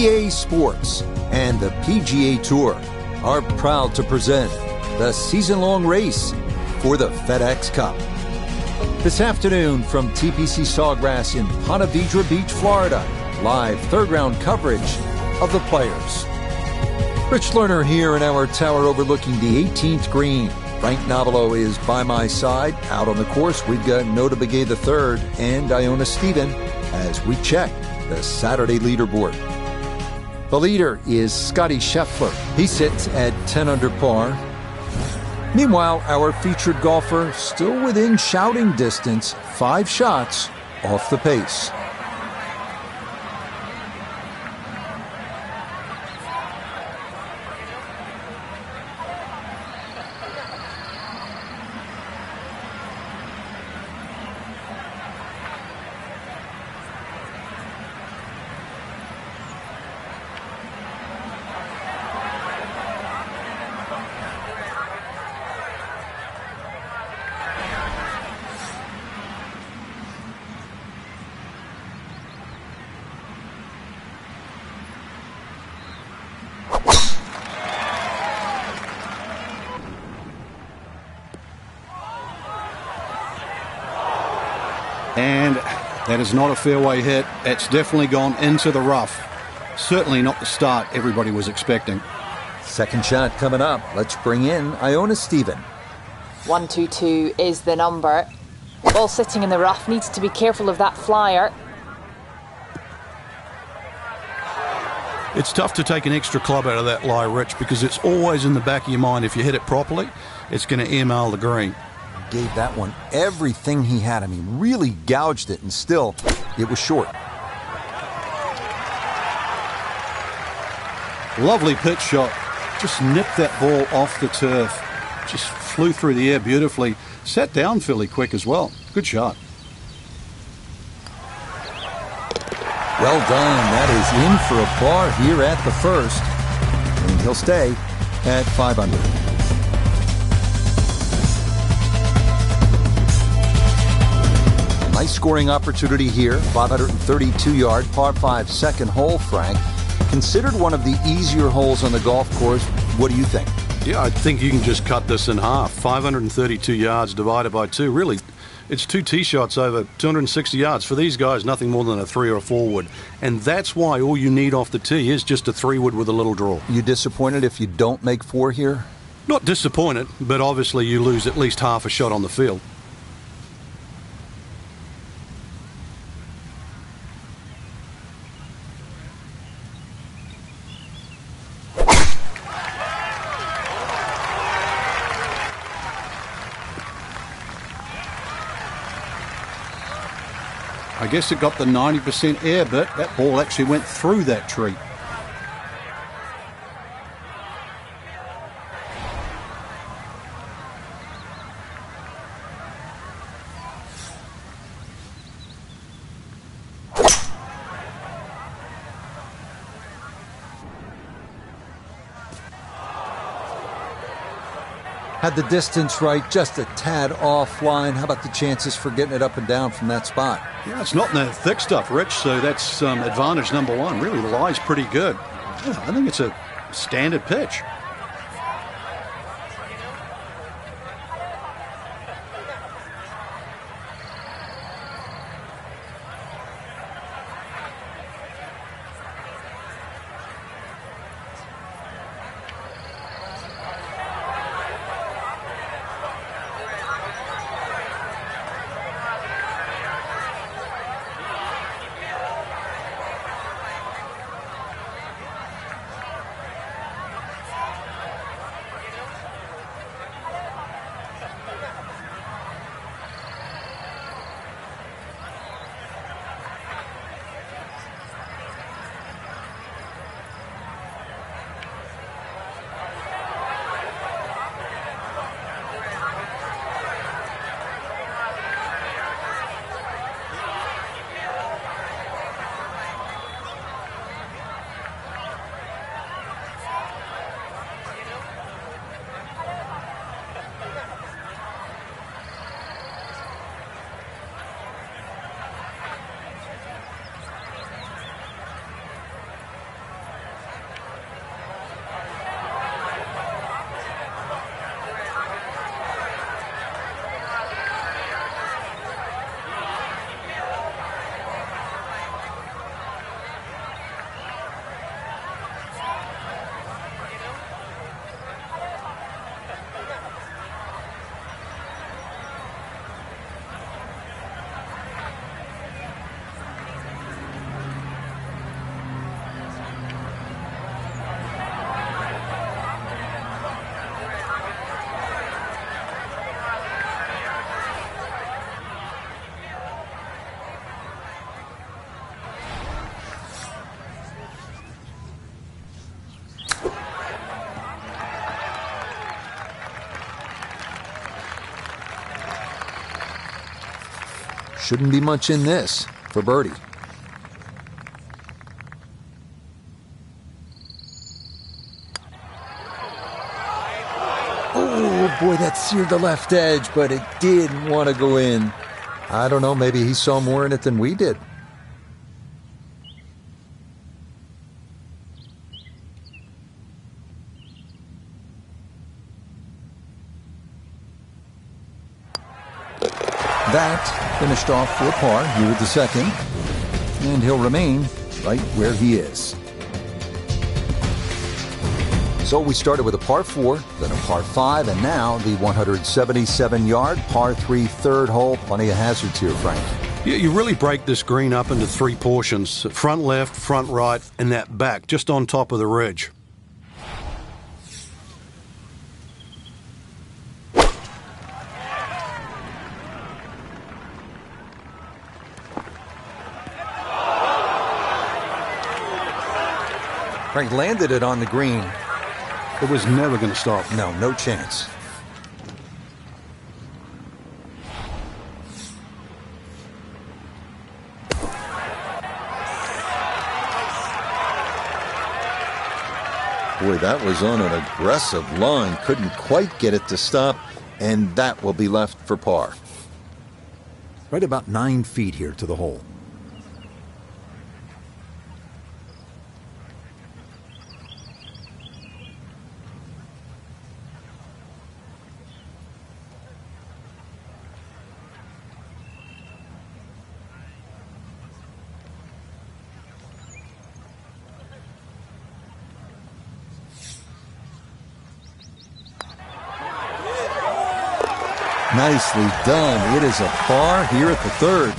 EA Sports and the PGA Tour are proud to present the season-long race for the FedEx Cup. This afternoon from TPC Sawgrass in Ponte Vedra Beach, Florida, live third-round coverage of the Players. Rich Lerner here in our tower overlooking the 18th green. Frank Nobilo is by my side. Out on the course, we've got Notah Begay III and Iona Stephen as we check the Saturday leaderboard. The leader is Scotty Scheffler. He sits at 10 under par. Meanwhile, our featured golfer still within shouting distance, 5 shots off the pace. And that is not a fairway hit. It's definitely gone into the rough. Certainly not the start everybody was expecting. Second shot coming up. Let's bring in Iona Stephen. 122 is the number. Ball sitting in the rough. Needs to be careful of that flyer. It's tough to take an extra club out of that lie, Rich, because it's always in the back of your mind. If you hit it properly, it's going to email the green. Gave that one everything he had. I mean, really gouged it, and still, it was short. Lovely pitch shot. Just nipped that ball off the turf. Just flew through the air beautifully. Sat down fairly quick as well. Good shot. Well done. That is in for a par here at the first. And he'll stay at 5 under. Nice scoring opportunity here. 532-yard par 5 second hole, Frank. Considered one of the easier holes on the golf course. What do you think? Yeah, I think you can just cut this in half. 532 yards divided by 2. Really, it's 2 tee shots over 260 yards. For these guys, nothing more than a 3 or a 4 wood. And that's why all you need off the tee is just a 3 wood with a little draw. You disappointed if you don't make 4 here? Not disappointed, but obviously you lose at least half a shot on the field. I guess it got the 90% air bit. That ball actually went through that tree. Had the distance right, just a tad offline. How about the chances for getting it up and down from that spot? Yeah, it's not in the thick stuff, Rich, so that's advantage number 1. Really, the lie's pretty good. Yeah, I think it's a standard pitch. shouldn't be much in this for birdie. Oh boy, that seared the left edge, but it didn't want to go in. I don't know, maybe he saw more in it than we did. That finished off for a par here with the second, and he'll remain right where he is. So we started with a par 4, then a par 5, and now the 177-yard par 3 third hole. Plenty of hazards here, Frank. Yeah, you really break this green up into 3 portions. Front left, front right, and that back, just on top of the ridge. Frank landed it on the green. It was never going to stop. No chance. Boy, that was on an aggressive line. Couldn't quite get it to stop, and that will be left for par. Right about 9 feet here to the hole. Nicely done. It is a par here at the third.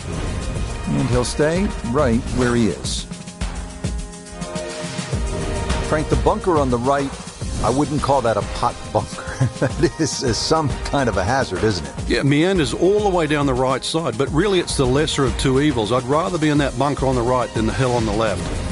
And he'll stay right where he is. Frank, the bunker on the right, I wouldn't call that a pot bunker. That is some kind of a hazard, isn't it? Yeah, meanders all the way down the right side, but really it's the lesser of two evils. I'd rather be in that bunker on the right than the hill on the left.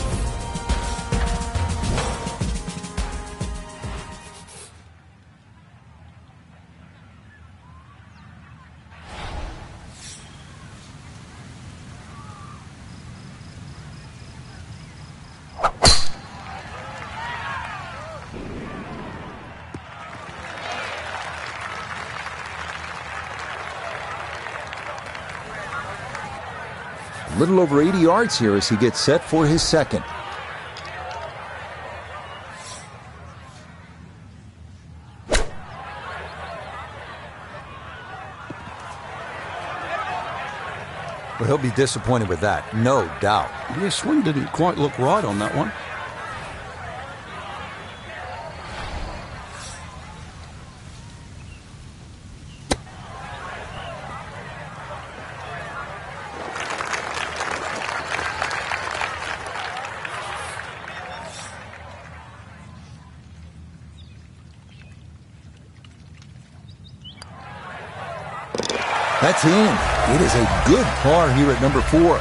A little over 80 yards here as he gets set for his second. Well, he'll be disappointed with that, no doubt. Yeah, swing didn't quite look right on that one. That's in. It is a good par here at number 4.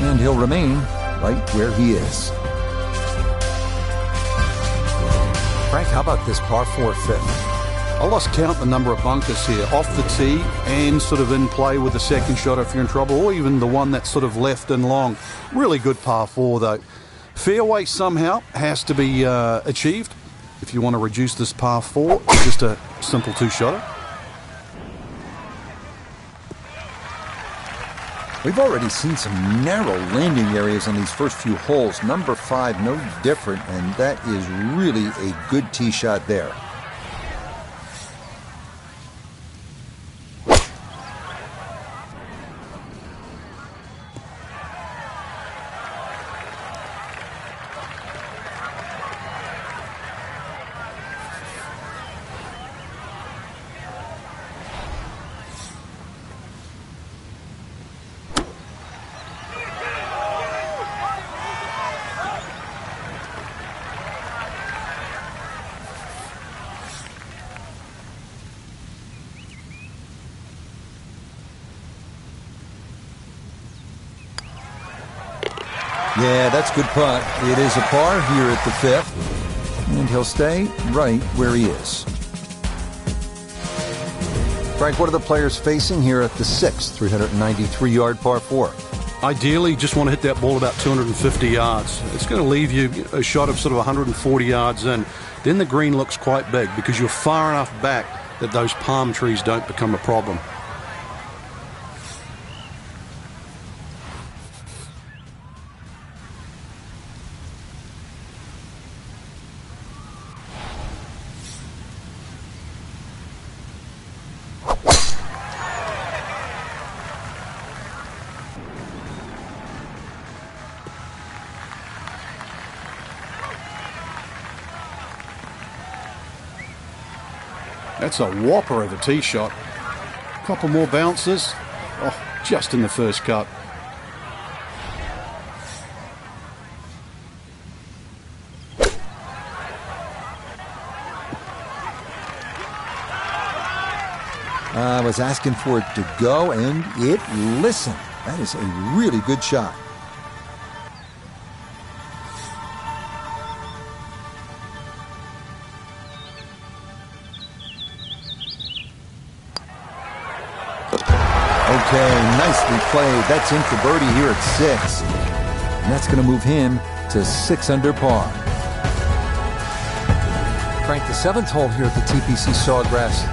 And he'll remain right where he is. Frank, how about this par 4 fifth? I lost count the number of bunkers here, off the tee and sort of in play with the second shot if you're in trouble, or even the one that's sort of left and long. Really good par 4 though. Fairway somehow has to be achieved if you want to reduce this par 4 to just a simple 2-shotter. We've already seen some narrow landing areas on these first few holes. Number 5, no different, and that is really a good tee shot there. Yeah, that's good putt. It is a par here at the 5th, and he'll stay right where he is. Frank, what are the players facing here at the 6th, 393-yard par 4? Ideally, just want to hit that ball about 250 yards. It's going to leave you a shot of sort of 140 yards in. Then the green looks quite big because you're far enough back that those palm trees don't become a problem. That's a whopper of a tee shot. A couple more bounces. Oh, just in the first cut. I was asking for it to go, and it listened. That is a really good shot. Okay, nicely played. That's in for birdie here at 6. And that's going to move him to 6 under par. Frank, the 7th hole here at the TPC Sawgrass,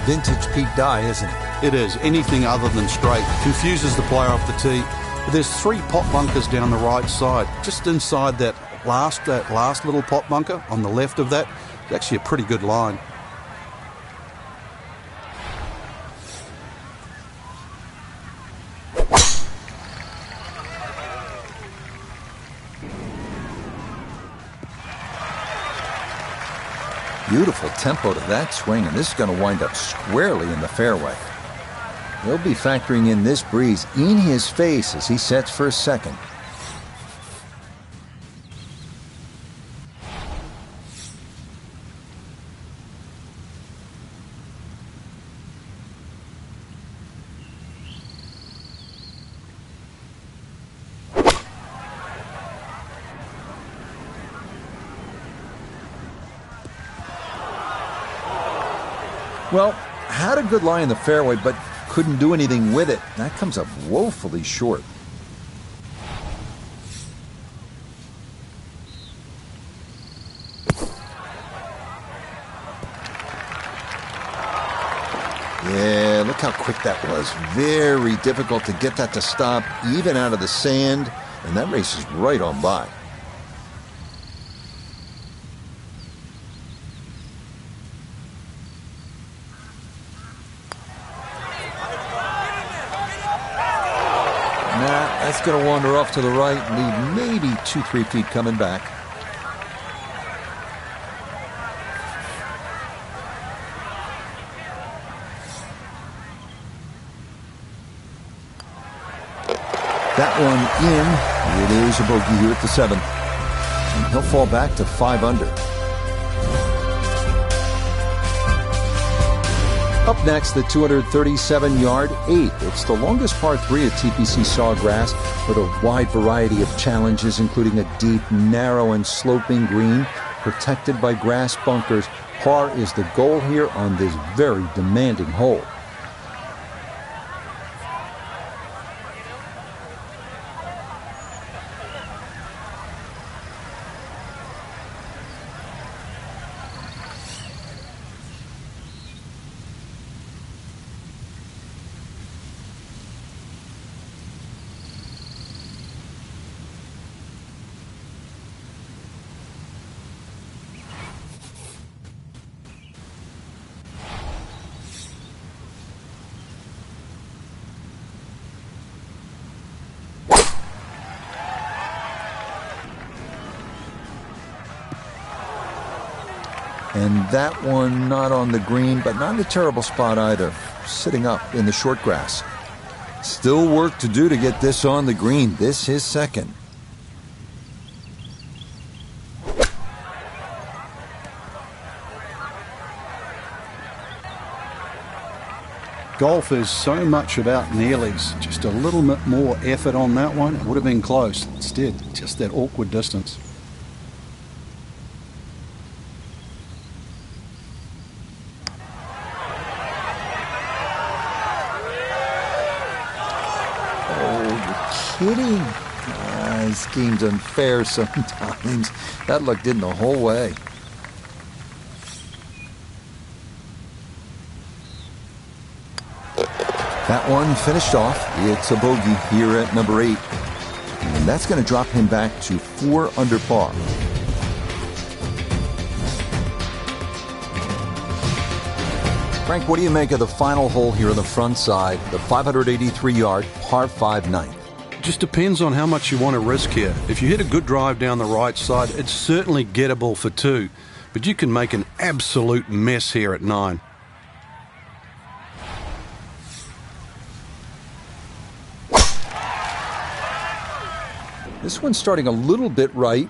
vintage Pete Dye, isn't it? It is. Anything other than straight confuses the player off the tee. But there's 3 pot bunkers down the right side. Just inside that last little pot bunker on the left of that, it's actually a pretty good line. Beautiful tempo to that swing, and this is going to wind up squarely in the fairway. He'll be factoring in this breeze in his face as he sets for a second. Well, had a good lie in the fairway, but couldn't do anything with it. That comes up woefully short. Yeah, look how quick that was. Very difficult to get that to stop, even out of the sand, and that race is right on by. That's going to wander off to the right and leave maybe 2-3 feet coming back. That one in. It is a bogey here at the 7th. And he'll fall back to 5 under. Up next, the 237-yard 8th. It's the longest par 3 at TPC Sawgrass with a wide variety of challenges, including a deep, narrow, and sloping green protected by grass bunkers. Par is the goal here on this very demanding hole. And that one not on the green, but not in a terrible spot either. Sitting up in the short grass. Still work to do to get this on the green. This is second. Golf is so much about nearlies. Just a little bit more effort on that one, it would have been close. Instead, just that awkward distance. kidding? This game's unfair sometimes. That lucked in the whole way. That one finished off. It's a bogey here at number 8. And that's going to drop him back to 4 under par. Frank, what do you make of the final hole here on the front side, the 583-yard par 5 ninth? Just depends on how much you want to risk here. If you hit a good drive down the right side, it's certainly gettable for 2, but you can make an absolute mess here at 9. This one's starting a little bit right.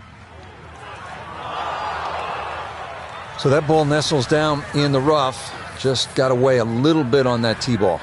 So that ball nestles down in the rough. Just got away a little bit on that tee ball.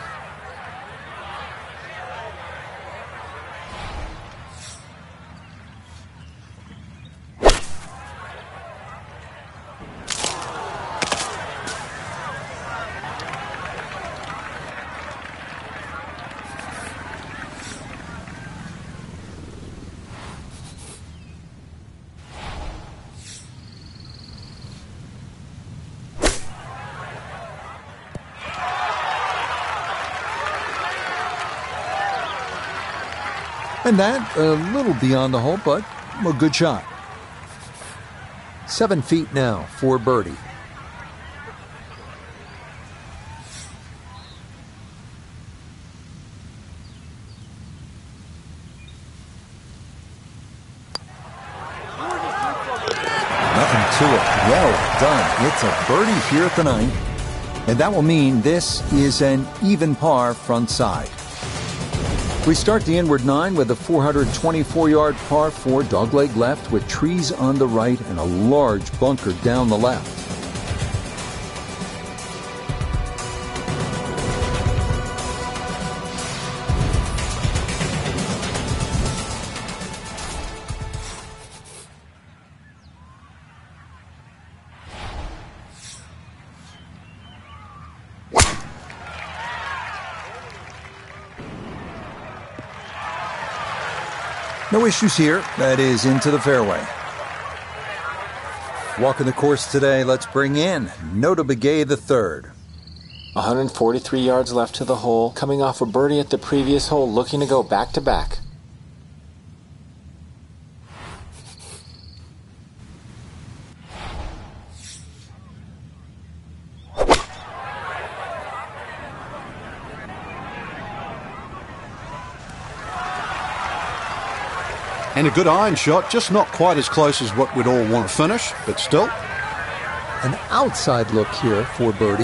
And that, a little beyond the hole, but a good shot. 7 feet now for birdie. Nothing to it. Well done. It's a birdie here at the 9th. And that will mean this is an even par front side. We start the inward 9 with a 424-yard par 4 dogleg left with trees on the right and a large bunker down the left. No issues here. That is into the fairway. Walking the course today, let's bring in Notah Begay III. 143 yards left to the hole, coming off a birdie at the previous hole, looking to go back-to-back. And a good iron shot, just not quite as close as what we'd all want to finish, but still. An outside look here for birdie.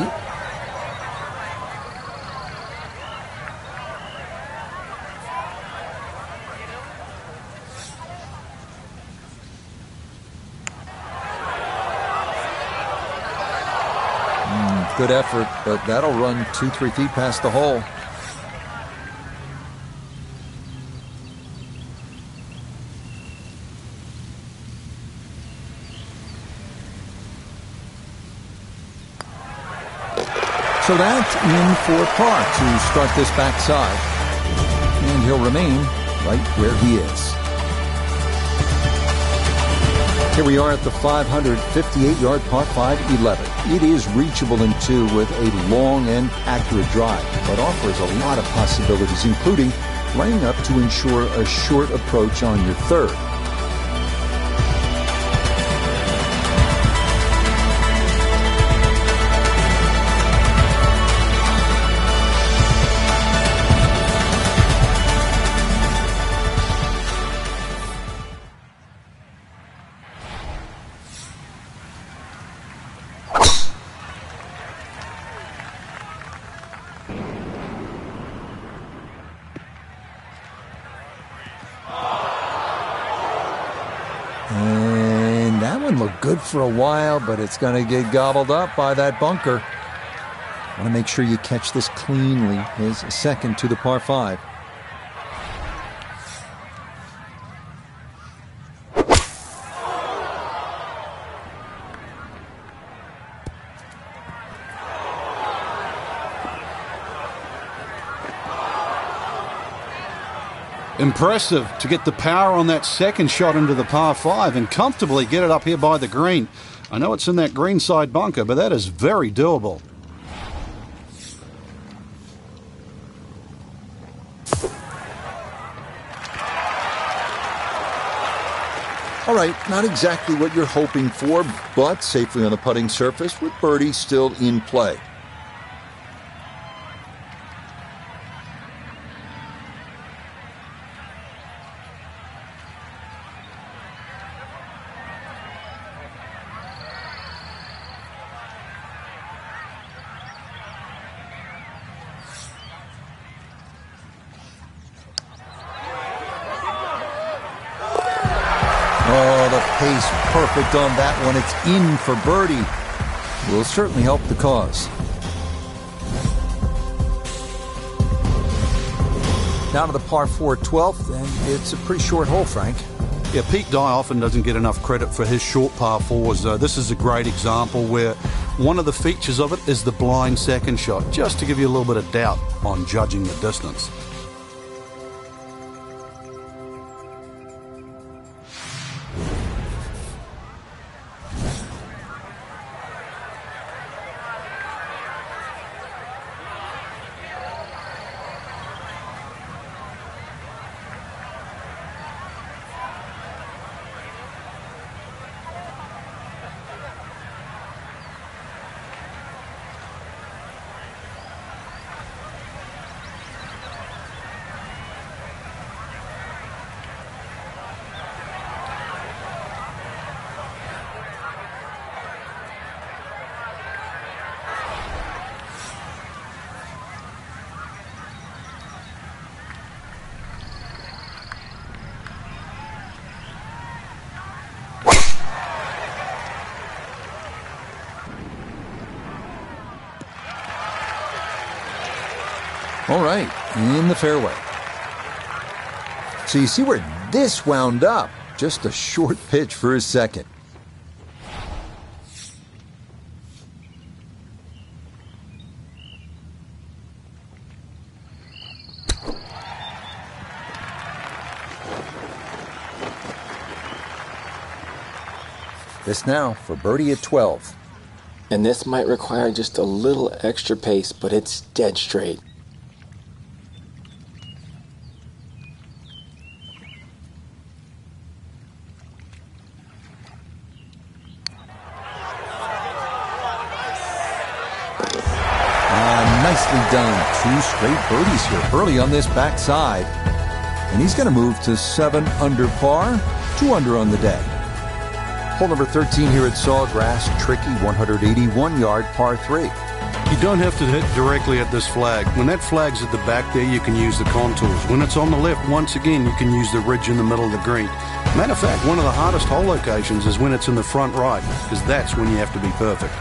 Good effort, but that'll run 2-3 feet past the hole. So that's in for par to start this backside. And he'll remain right where he is. Here we are at the 558-yard par 5 11. It is reachable in 2 with a long and accurate drive, but offers a lot of possibilities, including laying up to ensure a short approach on your 3rd. And that one looked good for a while, but it's going to get gobbled up by that bunker. Want to make sure you catch this cleanly. His second to the par 5. Impressive to get the power on that second shot into the par 5 and comfortably get it up here by the green. I know it's in that greenside bunker, but that is very doable. All right, not exactly what you're hoping for, but safely on the putting surface with birdie still in play. Oh, the pace perfect on that one. It's in for birdie. Will certainly help the cause. Down to the par 4 12th, and it's a pretty short hole, Frank. Yeah, Pete Dye often doesn't get enough credit for his short par 4s. This is a great example where one of the features of it is the blind second shot, just to give you a little bit of doubt on judging the distance. All right, in the fairway. So you see where this wound up. Just a short pitch for his second. This now for birdie at 12. And this might require just a little extra pace, but it's dead straight. Nicely done. 2 straight birdies here early on this backside. And he's going to move to 7 under par, 2 under on the day. Hole number 13 here at Sawgrass. Tricky 181-yard par 3. You don't have to hit directly at this flag. When that flag's at the back there, you can use the contours. When it's on the left, once again, you can use the ridge in the middle of the green. Matter of fact, one of the hardest hole locations is when it's in the front right, because that's when you have to be perfect.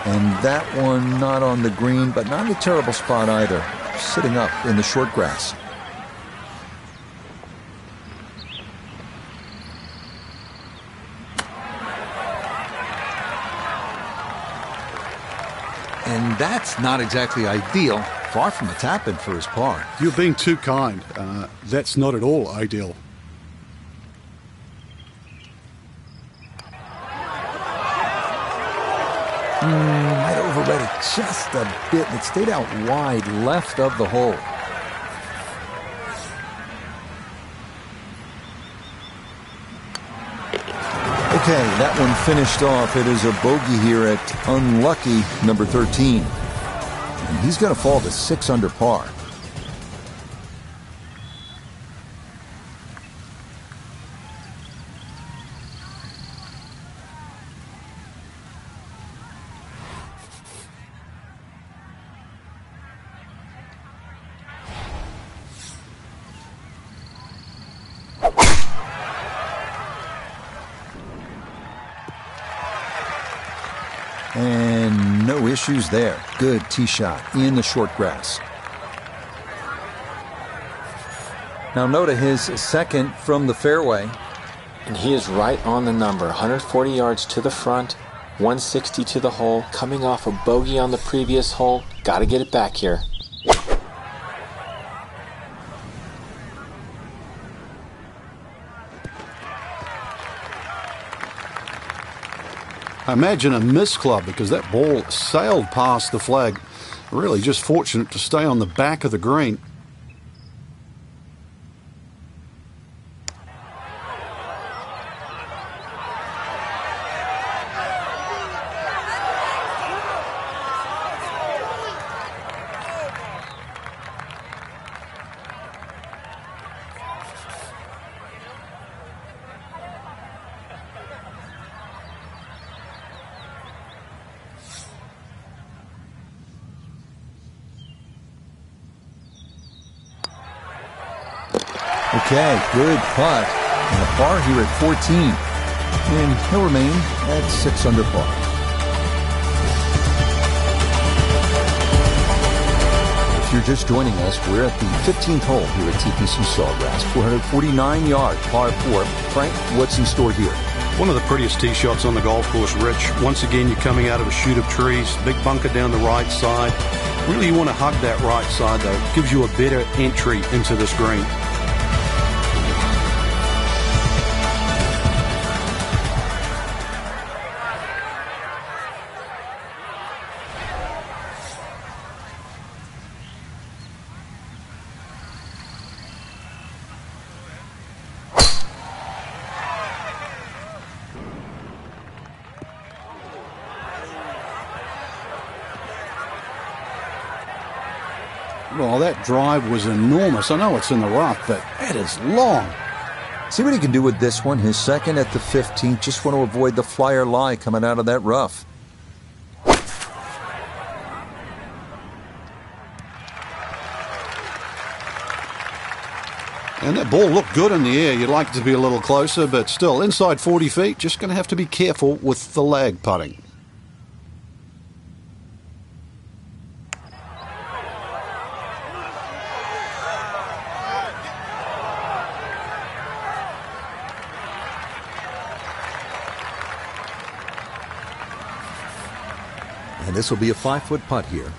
And that one not on the green, but not in a terrible spot either. Sitting up in the short grass. And that's not exactly ideal. Far from a tap-in for his par. You're being too kind. That's not at all ideal. Might overread it just a bit. It stayed out wide left of the hole. Okay, that one finished off. It is a bogey here at unlucky number 13. And he's going to fall to 6 under par. And no issues there. Good tee shot in the short grass. Now Notah, his second from the fairway. And he is right on the number. 140 yards to the front, 160 to the hole. Coming off a bogey on the previous hole. Got to get it back here. I imagine a missed club because that ball sailed past the flag. Really just fortunate to stay on the back of the green. Okay, good putt. And a par here at 14. And he'll remain at 6 under par. If you're just joining us, we're at the 15th hole here at TPC Sawgrass. 449 yards, par 4. Frank, what's in store here? One of the prettiest tee shots on the golf course, Rich. Once again, you're coming out of a chute of trees. Big bunker down the right side. Really, you want to hug that right side, though. It gives you a better entry into this green. Well, that drive was enormous. I know it's in the rough, but it is long. See what he can do with this one. His second at the 15th. Just want to avoid the flyer lie coming out of that rough. And that ball looked good in the air. You'd like it to be a little closer, but still, inside 40 feet, just going to have to be careful with the lag putting. And this will be a 5-foot putt here.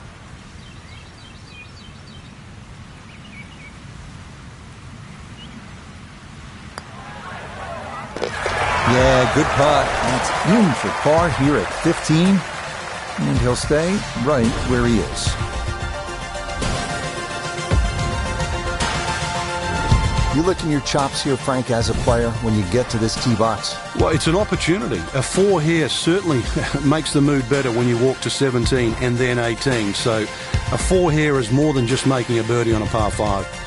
Yeah, good putt. That's in for par here at 15. And he'll stay right where he is. You licking your chops here, Frank, as a player, when you get to this tee box? Well, it's an opportunity. A 4 here certainly makes the mood better when you walk to 17 and then 18. So a 4 here is more than just making a birdie on a par 5.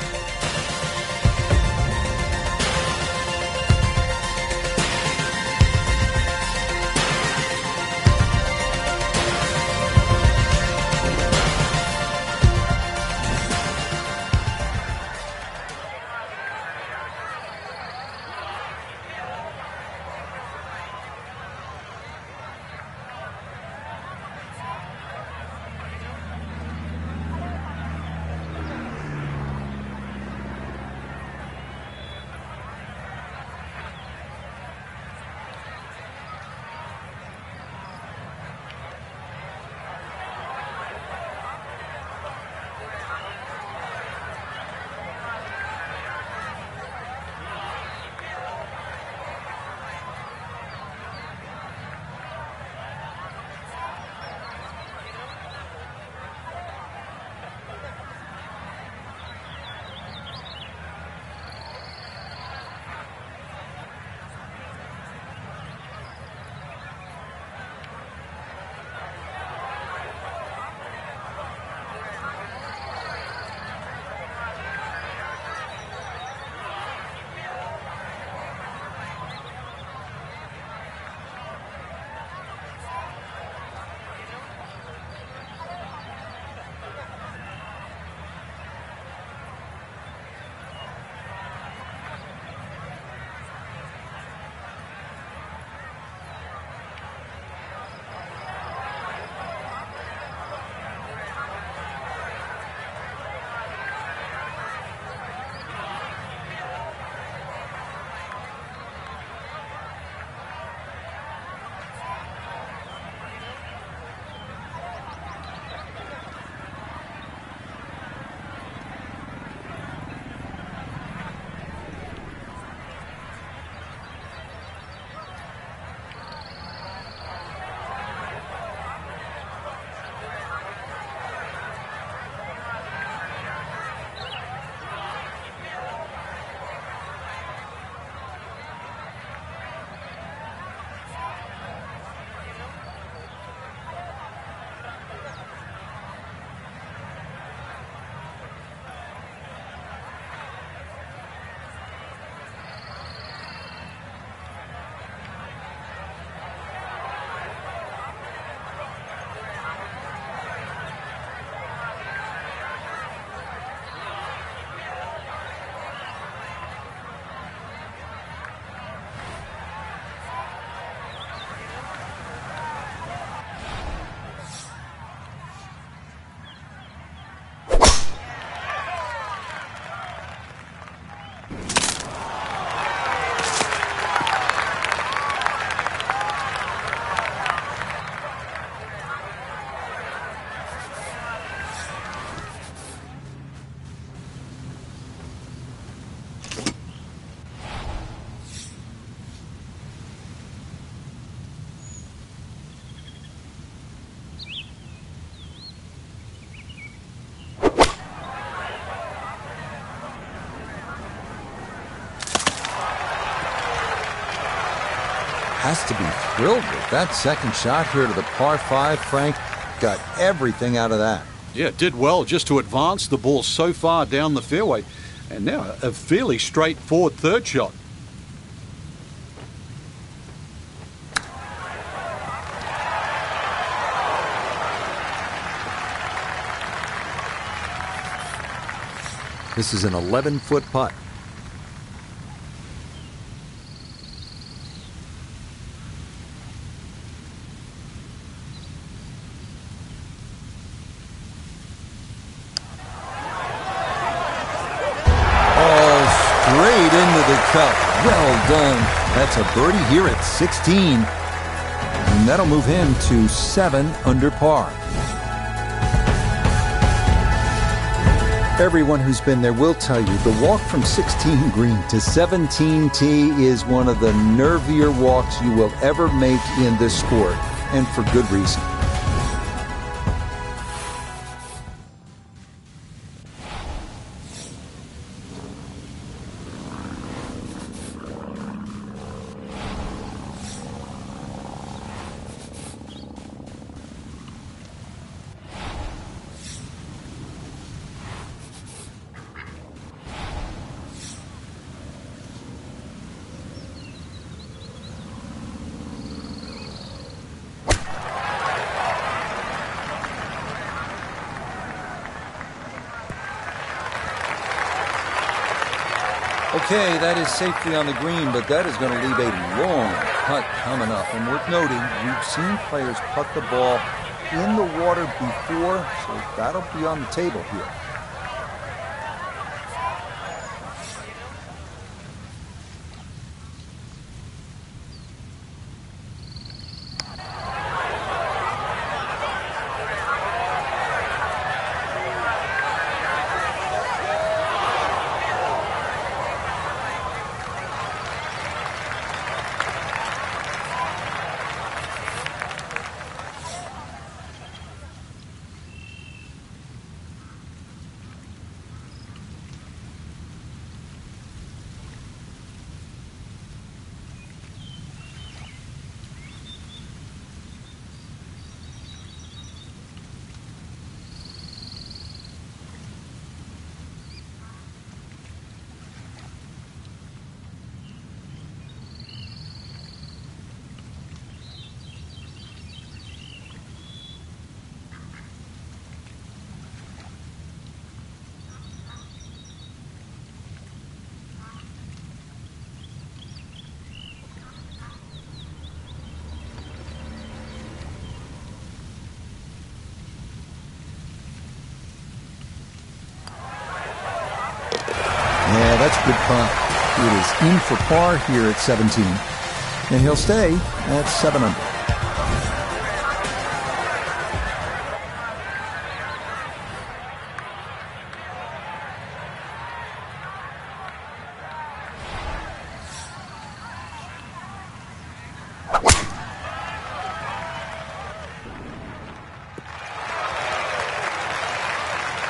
has to be thrilled with that second shot here to the par 5. Frank got everything out of that. Yeah, did well just to advance the ball so far down the fairway. And now a fairly straightforward third shot. This is an 11-foot putt. Straight into the cup. Well done. That's a birdie here at 16. And that'll move him to 7 under par. Everyone who's been there will tell you the walk from 16 green to 17 tee is one of the nervier walks you will ever make in this sport, and for good reason. Okay, that is safely on the green, but that is going to leave a long putt coming up. And worth noting, we've seen players putt the ball in the water before, so that'll be on the table here. Yeah, that's a good putt. It is in for par here at 17. And he'll stay at 7 under.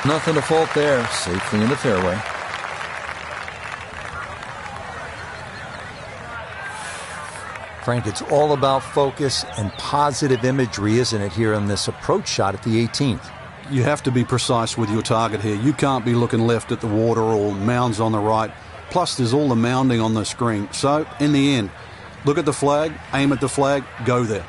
Nothing to fault there. Safely in the fairway. Frank, it's all about focus and positive imagery, isn't it, here on this approach shot at the 18th? You have to be precise with your target here. You can't be looking left at the water or mounds on the right. Plus, there's all the mounding on the screen. So, in the end, look at the flag, aim at the flag, go there.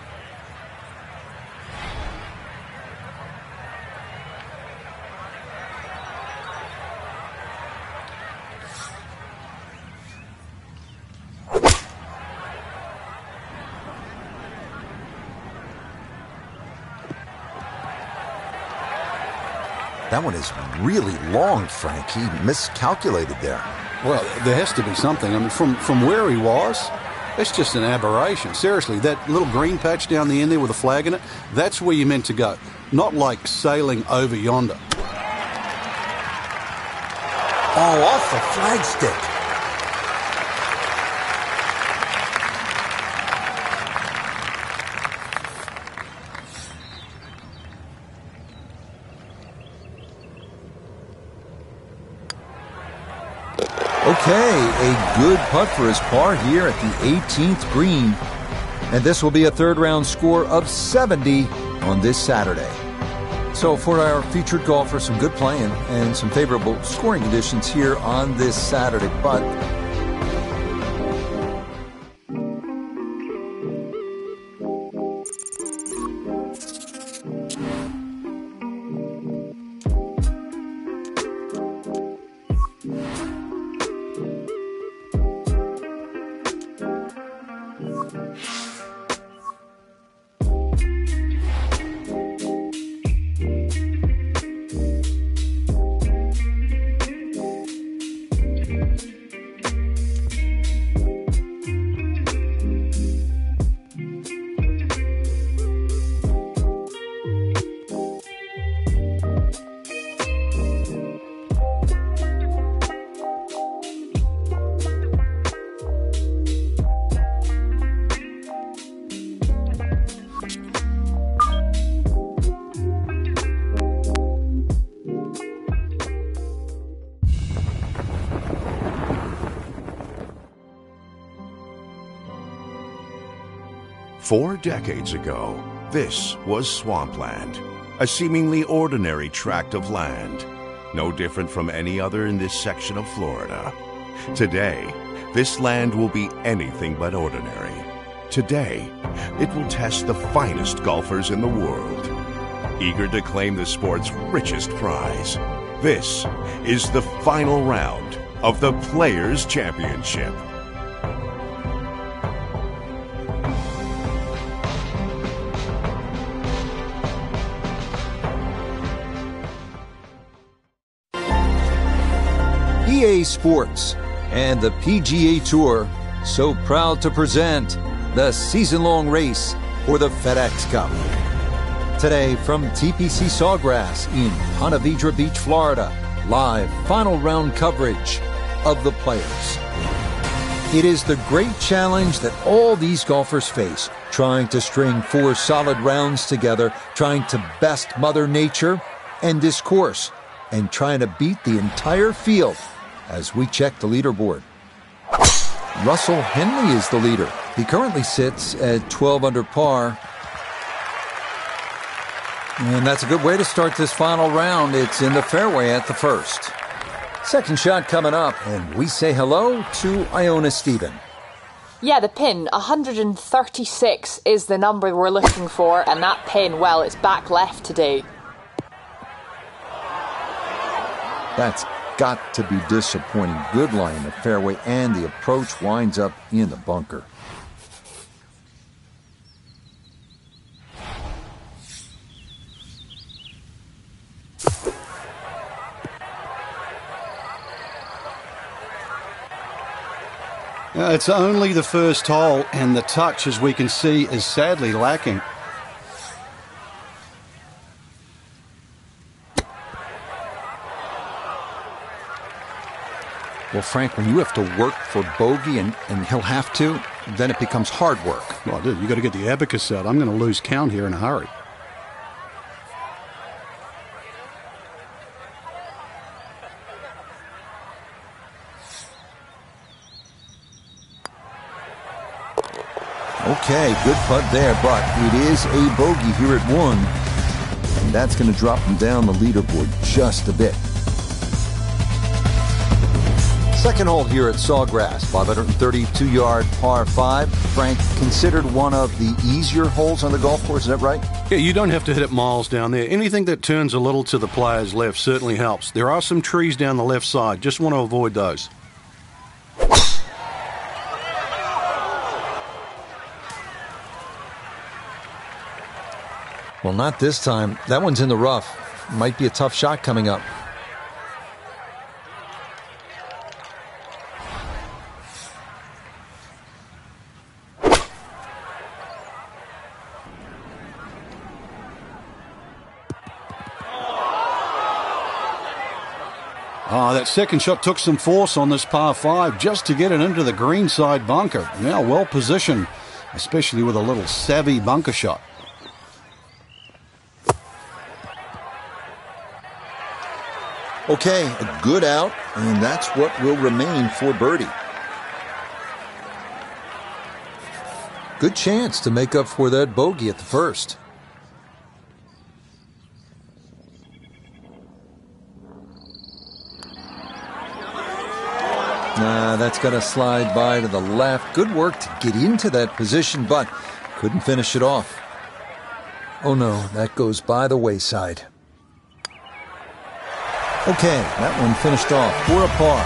That one is really long, Frank. He miscalculated there. Well, there has to be something. I mean, from where he was, it's just an aberration. Seriously, that little green patch down the end there with a flag in it, that's where you're meant to go. Not like sailing over yonder. Oh, off the flagstick. Okay, a good putt for his par here at the 18th green. And this will be a third round score of 70 on this Saturday. So for our featured golfers, some good playing and some favorable scoring conditions here on this Saturday. But Four decades ago, this was swampland, a seemingly ordinary tract of land, no different from any other in this section of Florida. Today, this land will be anything but ordinary. Today, it will test the finest golfers in the world, eager to claim the sport's richest prize. This is the final round of the Players' Championship. EA Sports and the PGA Tour so proud to present the season-long race for the FedEx Cup. Today from TPC Sawgrass in Ponte Vedra Beach, Florida, live final round coverage of the Players. It is the great challenge that all these golfers face, trying to string 4 solid rounds together, trying to best Mother Nature and this course, and trying to beat the entire field as we check the leaderboard. Russell Henley is the leader. He currently sits at 12 under par. And that's a good way to start this final round. It's in the fairway at the first. Second shot coming up, and we say hello to Iona Stephen. Yeah, the pin, 136 is the number we're looking for, and that pin, well, it's back left today. That's got to be disappointing. Good lie in the fairway, and the approach winds up in the bunker. It's only the first hole, and the touch, as we can see, is sadly lacking. Well, Frank, when you have to work for bogey and he'll have to, then it becomes hard work. Well, dude, you got to get the abacus out. I'm going to lose count here in a hurry. Okay, good putt there, but it is a bogey here at 1. And that's going to drop him down the leaderboard just a bit. Second hole here at Sawgrass, 532-yard par 5. Frank, considered one of the easier holes on the golf course, is that right? Yeah, you don't have to hit it miles down there. Anything that turns a little to the player's left certainly helps. There are some trees down the left side. Just want to avoid those. Well, not this time. That one's in the rough. Might be a tough shot coming up. That second shot took some force on this par 5 just to get it into the greenside bunker. Now well positioned, especially with a little savvy bunker shot. Okay, a good out, and that's what will remain for birdie. Good chance to make up for that bogey at the first. That's going to slide by to the left. Good work to get into that position, but couldn't finish it off. Oh no, that goes by the wayside. Okay, that one finished off for a par.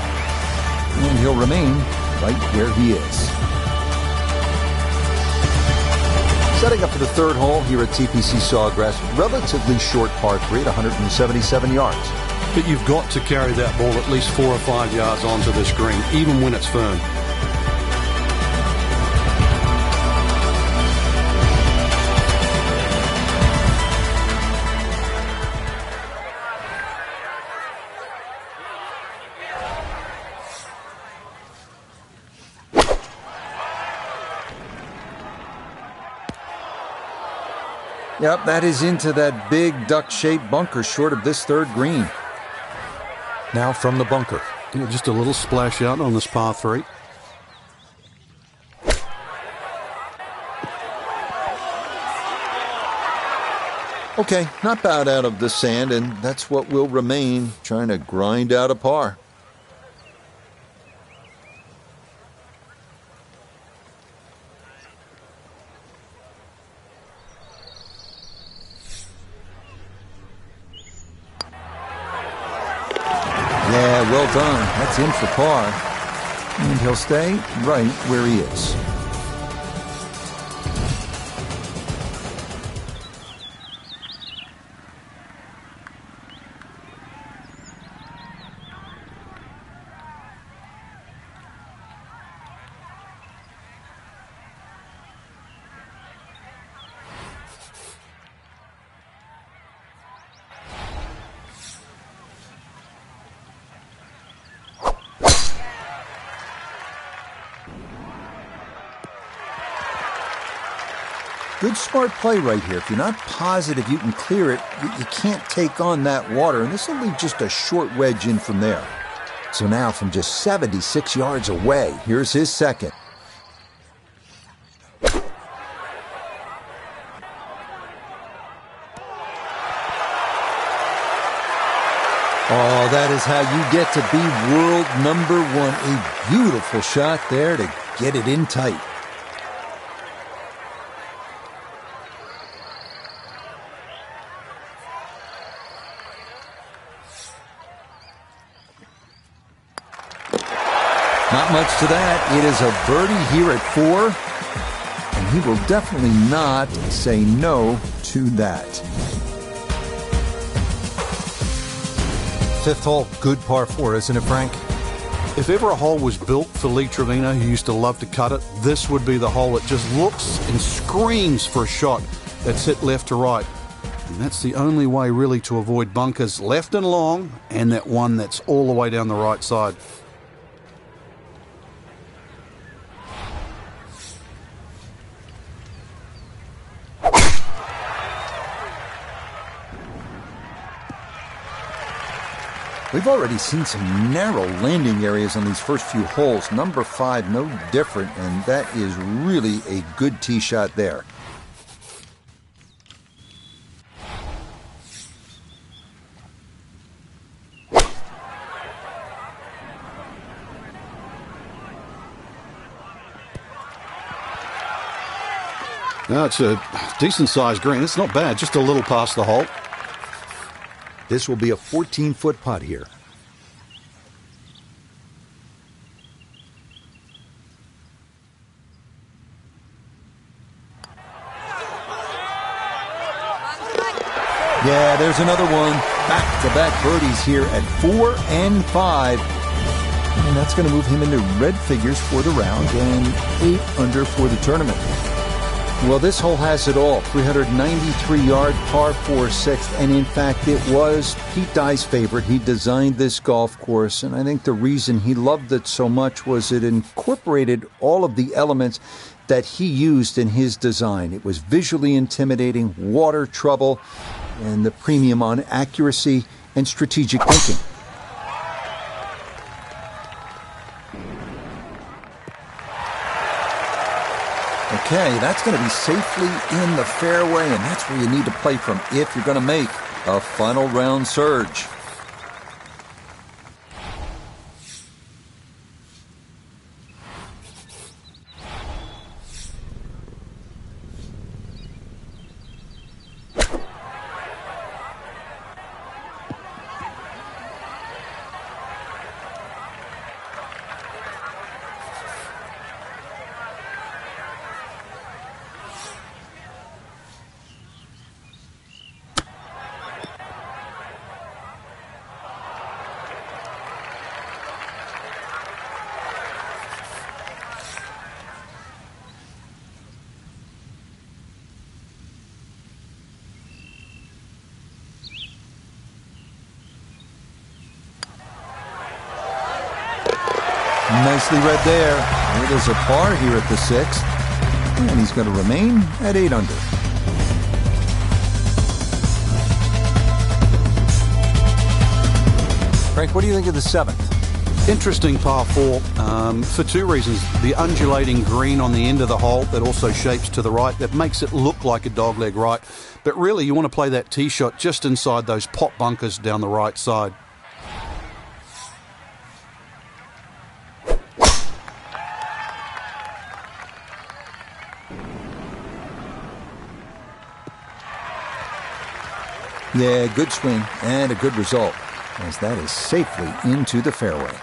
And he'll remain right where he is. Setting up for the third hole here at TPC Sawgrass. Relatively short par 3 at 177 yards. But you've got to carry that ball at least 4 or 5 yards onto this green, even when it's firm. Yep, that is into that big duck-shaped bunker short of this third green. Now from the bunker. Just a little splash out on this par 3. Okay, not bad out of the sand, and that's what will remain, trying to grind out a par. Yeah, well done. That's in for par. And he'll stay right where he is. Good smart play right here. If you're not positive you can clear it, you can't take on that water, and this will leave just a short wedge in from there. So now from just 76 yards away, here's his second. Oh, that is how you get to be world number 1. A beautiful shot there to get it in tight. Not much to that. It is a birdie here at 4, and he will definitely not say no to that. Fifth hole, good par 4, isn't it, Frank? If ever a hole was built for Lee Trevino, who used to love to cut it, this would be the hole. It just looks and screams for a shot that's hit left to right. And that's the only way really to avoid bunkers left and long, and that one that's all the way down the right side. We've already seen some narrow landing areas on these first few holes. Number 5, no different, and that is really a good tee shot there. Now it's a decent-sized green. It's not bad, just a little past the hole. This will be a 14-foot putt here. Yeah, there's another one. Back-to-back birdies here at 4 and 5. And that's going to move him into red figures for the round and 8 under for the tournament. Well, this hole has it all. 393-yard par 4 sixth, and in fact, it was Pete Dye's favorite. He designed this golf course, and I think the reason he loved it so much was it incorporated all of the elements that he used in his design. It was visually intimidating, water trouble, and the premium on accuracy and strategic thinking. Okay, that's going to be safely in the fairway, and that's where you need to play from if you're going to make a final round surge. Nicely read there. It is a par here at the 6th, and he's going to remain at 8 under. Frank, what do you think of the 7th? Interesting par 4 for two reasons. The undulating green on the end of the hole that also shapes to the right, that makes it look like a dogleg right. But really, you want to play that tee shot just inside those pot bunkers down the right side. Yeah, good swing and a good result, as that is safely into the fairway.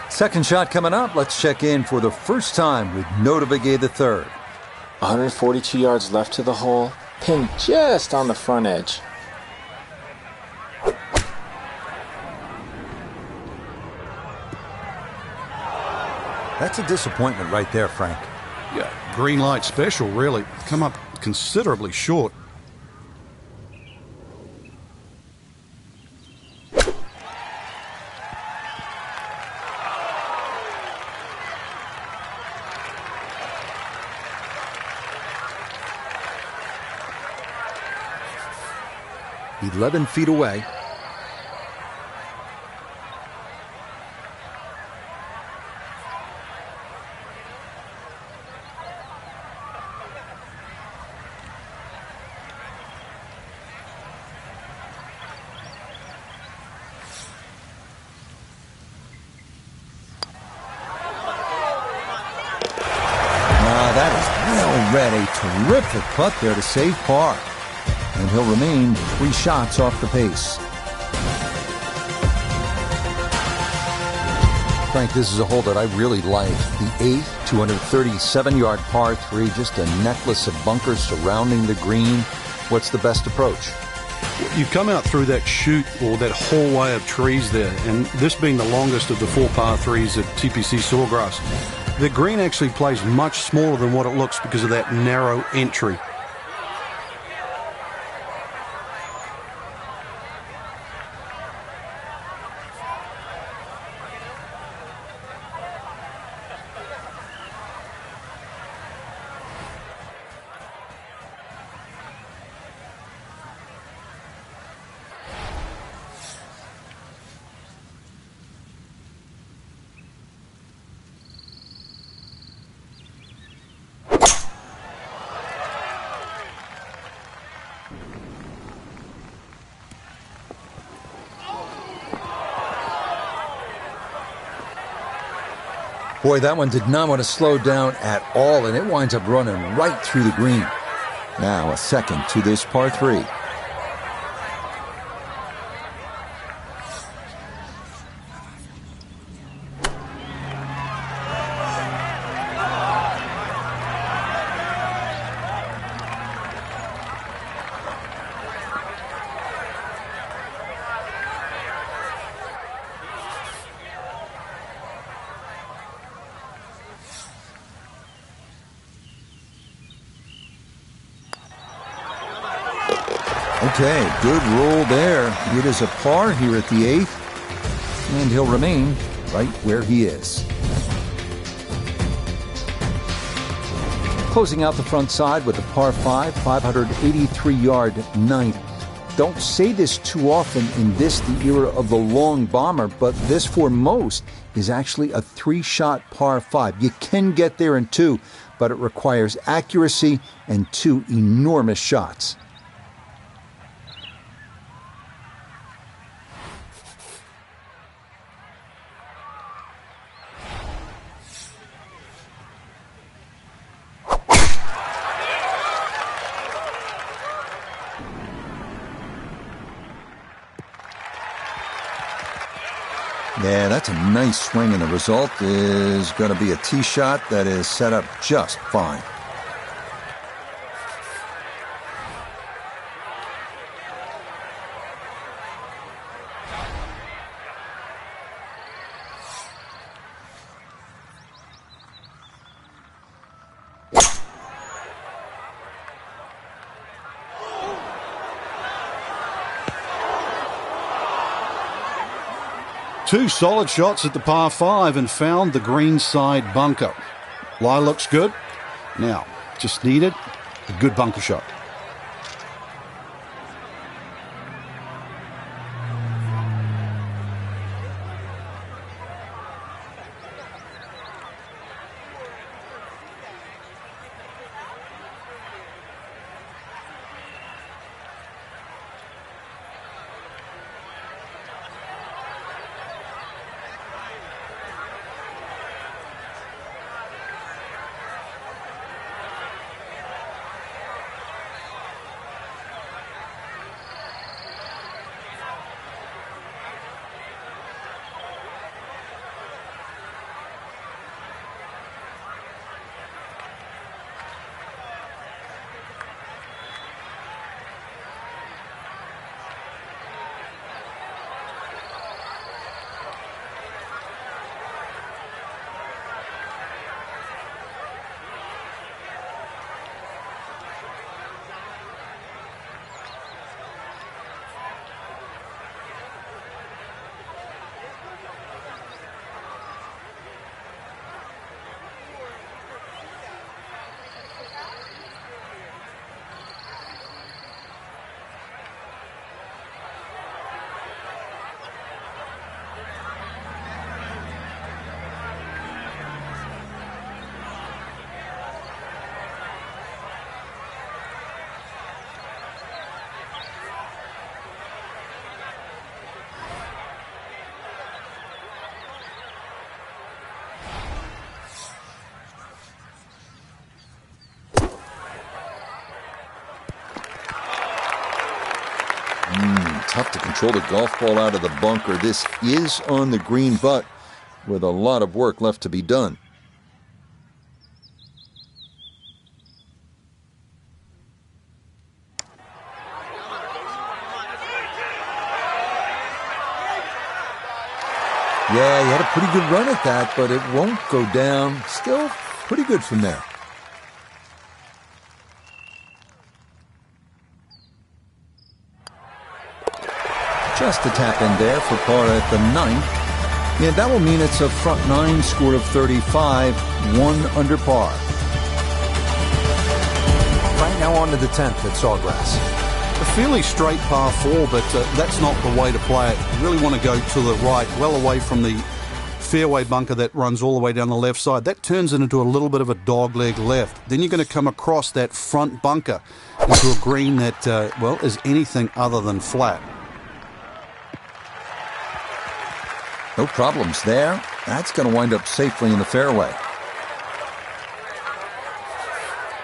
Second shot coming up. Let's check in for the first time with Notah Begay III. 142 yards left to the hole, pin just on the front edge. That's a disappointment right there, Frank. Yeah, green light special, really. Come up considerably short. "11 feet away." That is well read. A terrific putt there to save par. And he'll remain 3 shots off the pace. Frank, this is a hole that I really like. The 8th, 237-yard par 3, just a necklace of bunkers surrounding the green. What's the best approach? You come out through that chute or that hallway of trees there, and this being the longest of the 4 par 3s at TPC Sawgrass, the green actually plays much smaller than what it looks because of that narrow entry. Boy, that one did not want to slow down at all, and it winds up running right through the green. Now a second to this par 3. Okay, good roll there. It is a par here at the 8th, and he'll remain right where he is. Closing out the front side with a par 5, 583-yard 9th. don't say this too often in the era of the long bomber, but this for most is actually a 3-shot par 5. You can get there in 2, but it requires accuracy and 2 enormous shots. Yeah, that's a nice swing, and the result is going to be a tee shot that is set up just fine. Two solid shots at the par 5 and found the green side bunker. Lie looks good. Now, just needed a good bunker shot. Tough to control the golf ball out of the bunker. This is on the green, but with a lot of work left to be done. Yeah, he had a pretty good run at that, but it won't go down. Still pretty good from there. Just a tap in there for par at the 9th. Yeah, that will mean it's a front 9 score of 35, 1 under par. Right now on to the 10th at Sawgrass. A fairly straight par 4, but that's not the way to play it. You really want to go to the right, well away from the fairway bunker that runs all the way down the left side. That turns it into a little bit of a dogleg left. Then you're going to come across that front bunker into a green that, well, is anything other than flat. No problems there. That's going to wind up safely in the fairway.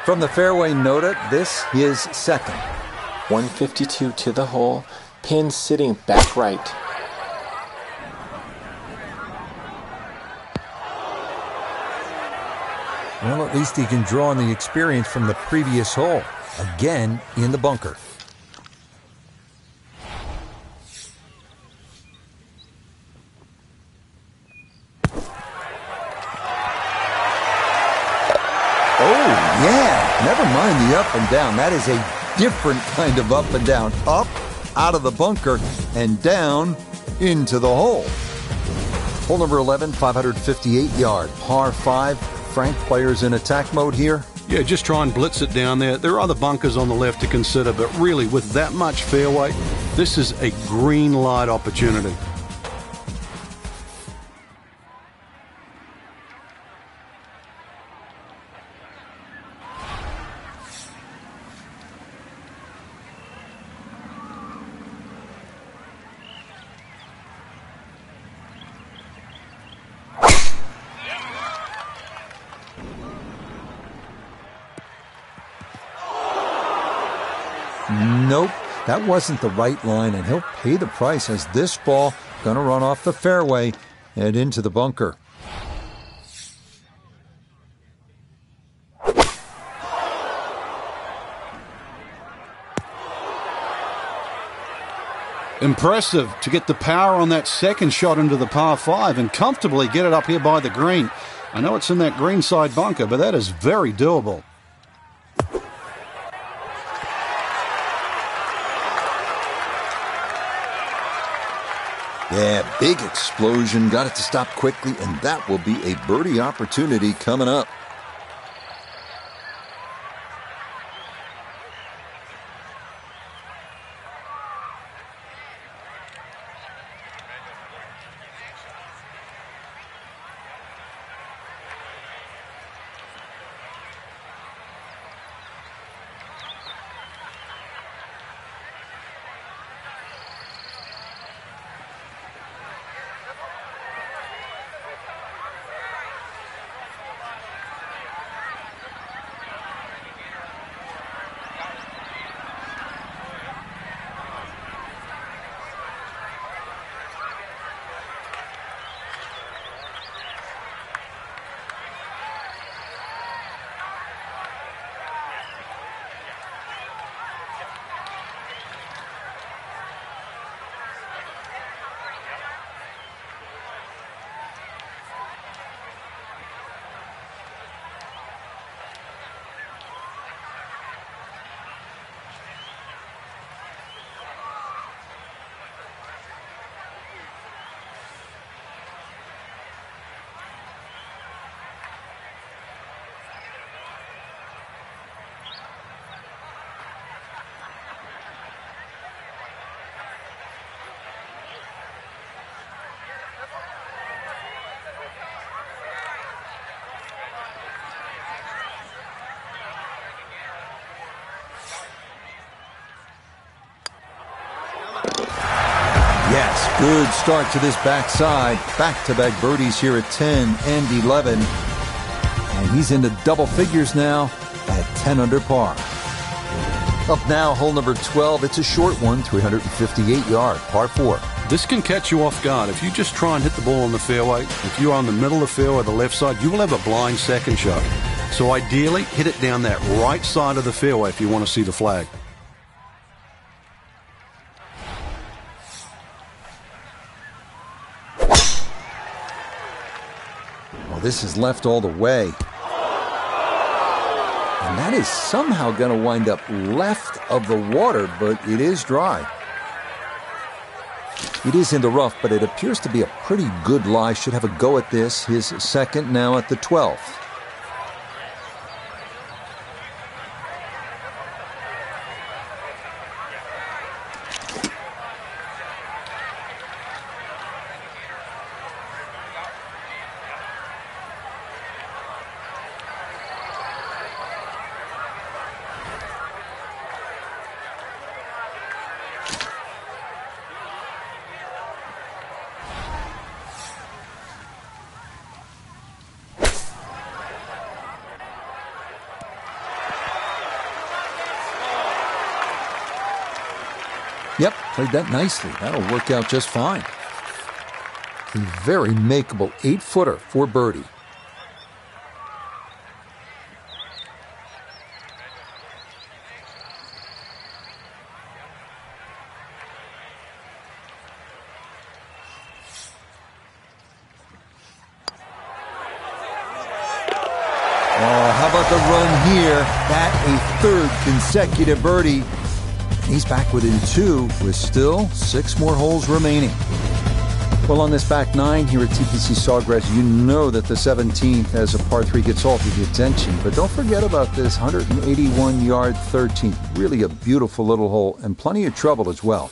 From the fairway nota, this is second. 152 to the hole, pin sitting back right. Well, at least he can draw on the experience from the previous hole. Again, in the bunker. Oh, yeah. Never mind the up and down. That is a different kind of up and down. Up, out of the bunker, and down into the hole. Hole number 11, 558 yard, par 5. Frank, players in attack mode here. Yeah, just try and blitz it down there. There are other bunkers on the left to consider, but really, with that much fairway, this is a green light opportunity. Nope, that wasn't the right line, and he'll pay the price as this ball gonna run off the fairway and into the bunker. Impressive to get the power on that second shot into the par 5 and comfortably get it up here by the green. I know it's in that greenside bunker, but that is very doable. Yeah, big explosion, got it to stop quickly, and that will be a birdie opportunity coming up. Yes, good start to this backside. Back-to-back birdies here at 10 and 11. And he's into double figures now at 10 under par. Up now, hole number 12. It's a short one, 358-yard, par 4. This can catch you off guard. If you just try and hit the ball on the fairway, if you're on the middle of the fairway, the left side, you will have a blind second shot. So ideally, hit it down that right side of the fairway if you want to see the flag. Well, this is left all the way. And that is somehow going to wind up left of the water, but it is dry. It is in the rough, but it appears to be a pretty good lie. Should have a go at this. His second now at the 12th. Yep, played that nicely. That'll work out just fine. A very makeable 8-footer for birdie. Oh, how about the run here? That a third consecutive birdie. He's back within 2 with still 6 more holes remaining. Well, on this back nine here at TPC Sawgrass, you know that the 17th as a par 3 gets all the attention. But don't forget about this 181-yard 13th. Really a beautiful little hole and plenty of trouble as well.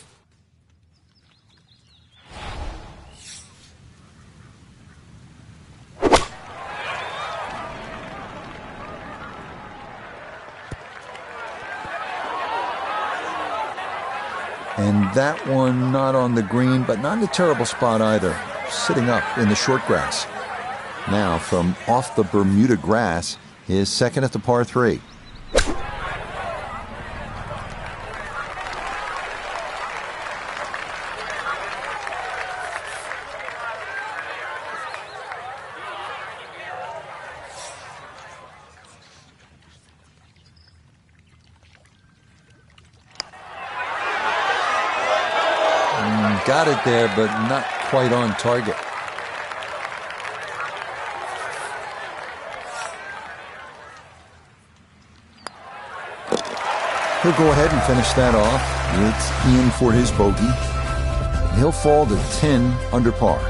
And that one not on the green, but not in a terrible spot either. Sitting up in the short grass. Now from off the Bermuda grass, his second at the par 3. Got it there, but not quite on target. He'll go ahead and finish that off. It's Ian for his bogey. He'll fall to 10 under par.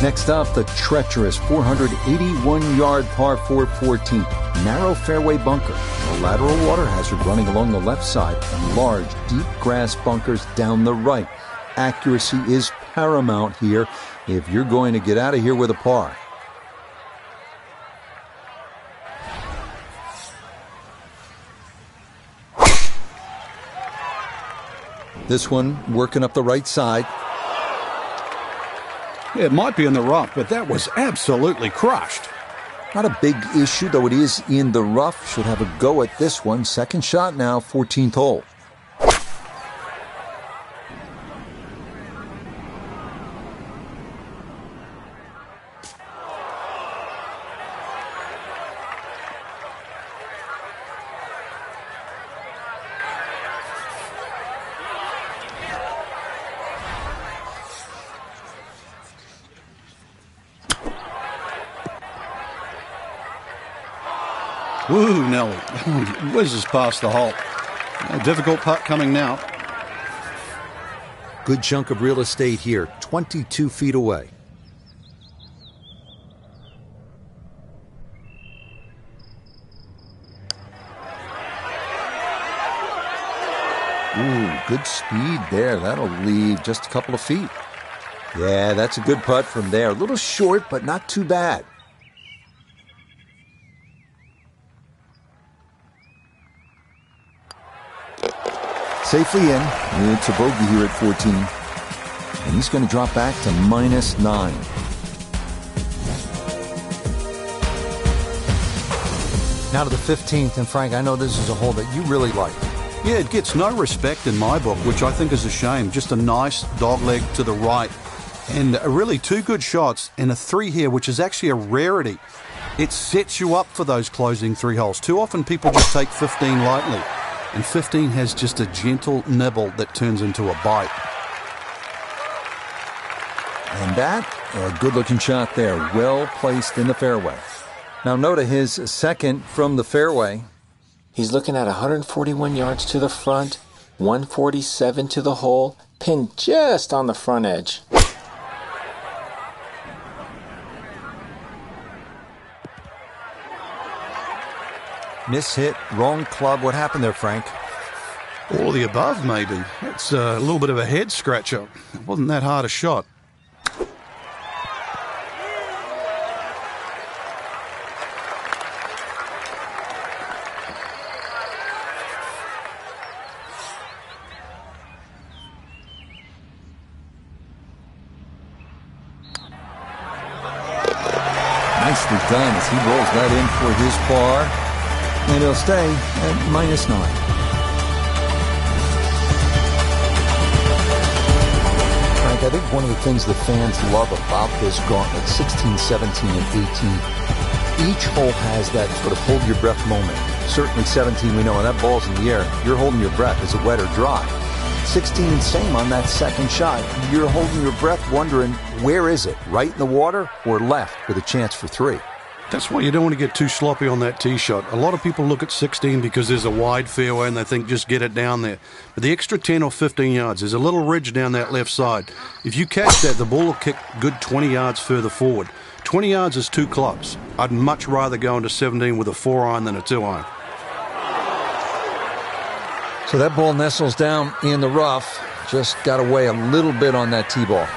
Next up, the treacherous 481-yard par 4 14th. Narrow fairway bunker. A lateral water hazard running along the left side and large, deep grass bunkers down the right. Accuracy is paramount here if you're going to get out of here with a par. This one working up the right side. It might be in the rough, but that was absolutely crushed. Not a big issue, though it is in the rough. Should have a go at this one. Second shot now, 14th hole. Woo, Nelly. Whizzes past the hole. A difficult putt coming now. Good chunk of real estate here, 22 feet away. Ooh, good speed there. That'll leave just a couple of feet. Yeah, that's a good putt from there. A little short, but not too bad. Safely in. It's a bogey here at 14. And he's going to drop back to -9. Now to the 15th. And Frank, I know this is a hole that you really like. Yeah, it gets no respect in my book, which I think is a shame. Just a nice dogleg to the right. And really two good shots and a 3 here, which is actually a rarity. It sets you up for those closing 3 holes. Too often people just take 15 lightly. And 15 has just a gentle nibble that turns into a bite. And that, a good-looking shot there. Well placed in the fairway. Now note his second from the fairway. He's looking at 141 yards to the front, 147 to the hole, pinned just on the front edge. Mishit, wrong club. What happened there, Frank? All of the above, maybe. It's a little bit of a head scratcher. It wasn't that hard a shot. Nicely done as he rolls that in for his par. And he'll stay at -9. Frank, I think one of the things the fans love about this gauntlet, 16, 17, and 18, each hole has that sort of hold your breath moment. Certainly 17, we know when that ball's in the air, you're holding your breath. Is it wet or dry? 16, same on that second shot. You're holding your breath wondering, where is it? Right in the water or left with a chance for 3? That's why you don't want to get too sloppy on that tee shot. A lot of people look at 16 because there's a wide fairway and they think just get it down there. But the extra 10 or 15 yards, there's a little ridge down that left side. If you catch that, the ball will kick good 20 yards further forward. 20 yards is 2 clubs. I'd much rather go into 17 with a 4-iron than a 2-iron. So that ball nestles down in the rough. Just got away a little bit on that tee ball.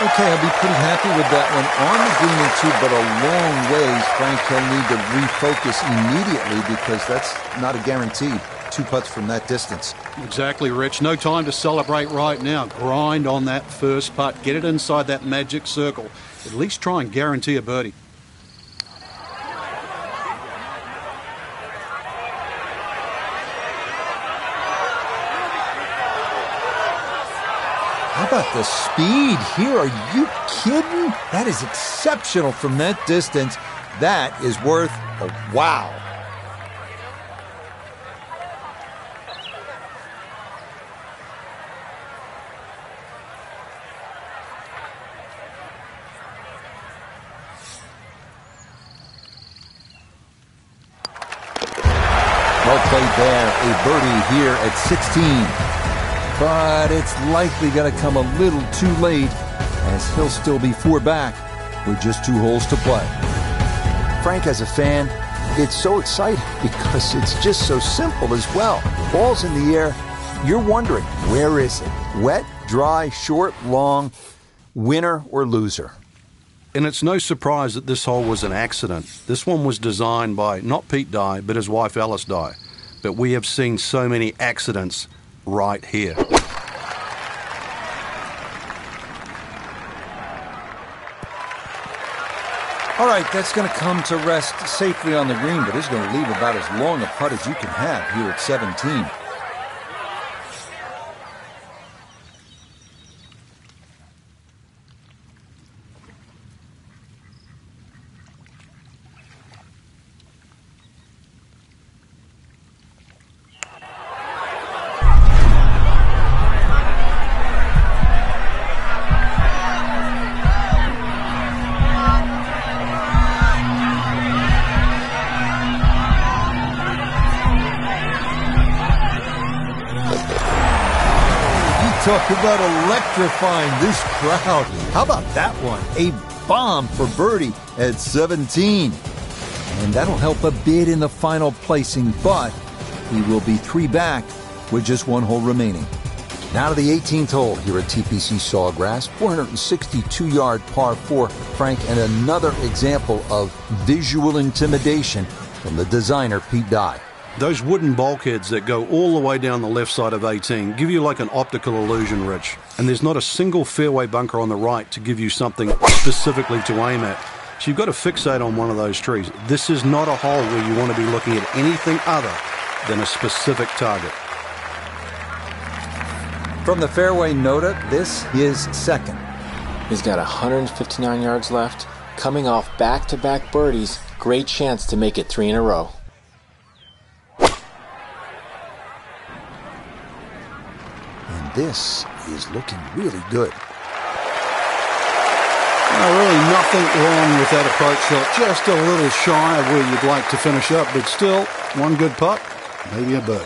Okay, I'll be pretty happy with that one on the green and two, but a long ways. Frank, he'll need to refocus immediately because that's not a guarantee. 2 putts from that distance. Exactly, Rich. No time to celebrate right now. Grind on that first putt. Get it inside that magic circle. At least try and guarantee a birdie. How about the speed here? Are you kidding? That is exceptional from that distance. That is worth a wow. Well played there. A birdie here at 16. But it's likely going to come a little too late as he'll still be 4 back with just 2 holes to play. Frank, as a fan, it's so exciting because it's just so simple as well. Ball's in the air. You're wondering, where is it? Wet, dry, short, long, winner or loser? And it's no surprise that this hole was an accident. This one was designed by not Pete Dye, but his wife Alice Dye. But we have seen so many accidents right here. All right, that's going to come to rest safely on the green, but it's going to leave about as long a putt as you can have here at 17. Talk about electrifying this crowd. How about that one? A bomb for birdie at 17. And that'll help a bit in the final placing, but he will be 3 back with just 1 hole remaining. Now to the 18th hole here at TPC Sawgrass. 462-yard par 4, Frank, and another example of visual intimidation from the designer Pete Dye. Those wooden bulkheads that go all the way down the left side of 18 give you like an optical illusion, Rich. And there's not a single fairway bunker on the right to give you something specifically to aim at. So you've got to fixate on one of those trees. This is not a hole where you want to be looking at anything other than a specific target. From the fairway nota, this is second. He's got 159 yards left. Coming off back-to-back birdies, great chance to make it 3 in a row. This is looking really good. Really nothing wrong with that approach shot. Just a little shy of where you'd like to finish up, but still, 1 good putt, maybe a birdie.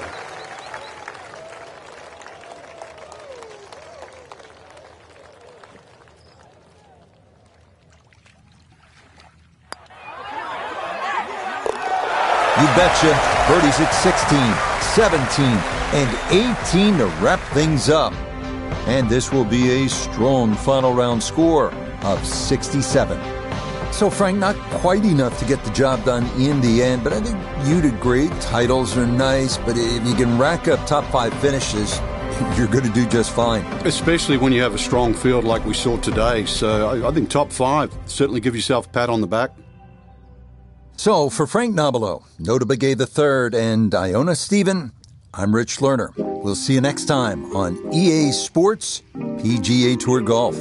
You betcha. Birdies at 16, 17, and 18 to wrap things up. And this will be a strong final round score of 67. So, Frank, not quite enough to get the job done in the end, but I think you'd agree. Titles are nice, but if you can rack up top 5 finishes, you're going to do just fine. Especially when you have a strong field like we saw today. So I think top 5, certainly give yourself a pat on the back. So, for Frank Nobilo, Nota Begay III, and Iona Stephen, I'm Rich Lerner. We'll see you next time on EA Sports PGA Tour Golf.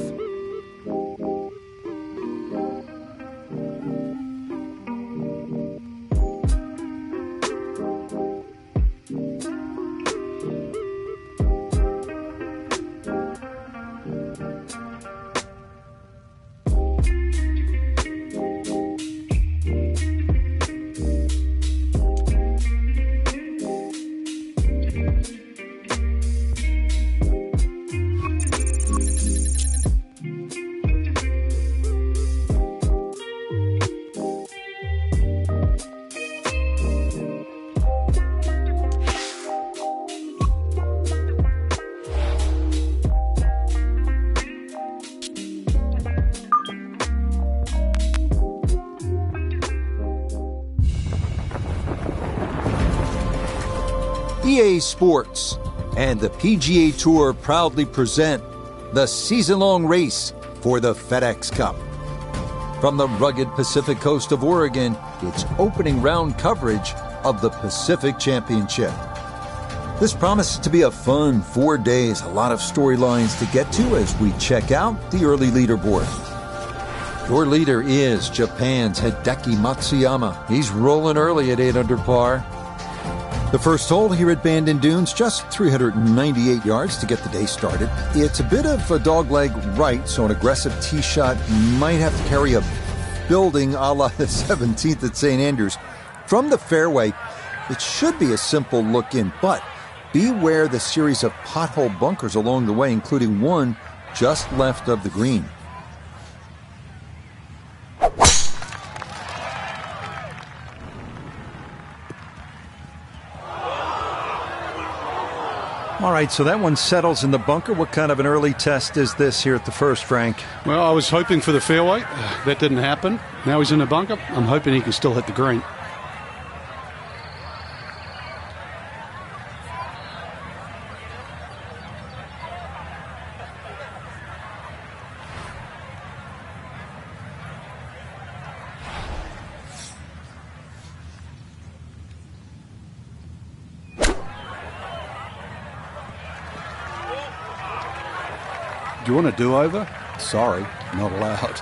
EA Sports and the PGA Tour proudly present the season-long race for the FedEx Cup. From the rugged Pacific coast of Oregon, it's opening round coverage of the Pacific Championship. This promises to be a fun 4 days, a lot of storylines to get to as we check out the early leaderboard. Your leader is Japan's Hideki Matsuyama. He's rolling early at 8 under par. The first hole here at Bandon Dunes, just 398 yards to get the day started. It's a bit of a dogleg right, so an aggressive tee shot might have to carry a building a la the 17th at St. Andrews. From the fairway, it should be a simple look in, but beware the series of pothole bunkers along the way, including one just left of the green. All right, so that one settles in the bunker. What kind of an early test is this here at the first, Frank? Well, I was hoping for the fairway. That didn't happen. Now he's in the bunker. I'm hoping he can still hit the green. Do you want a do-over? Sorry, not allowed.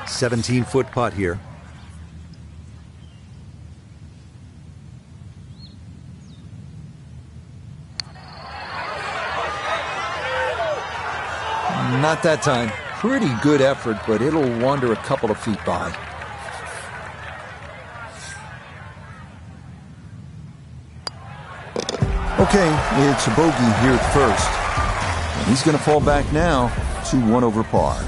$17-foot putt here. Not that time. Pretty good effort, but it'll wander a couple of feet by. Okay, it's a bogey here at first. And he's going to fall back now to 1 over par.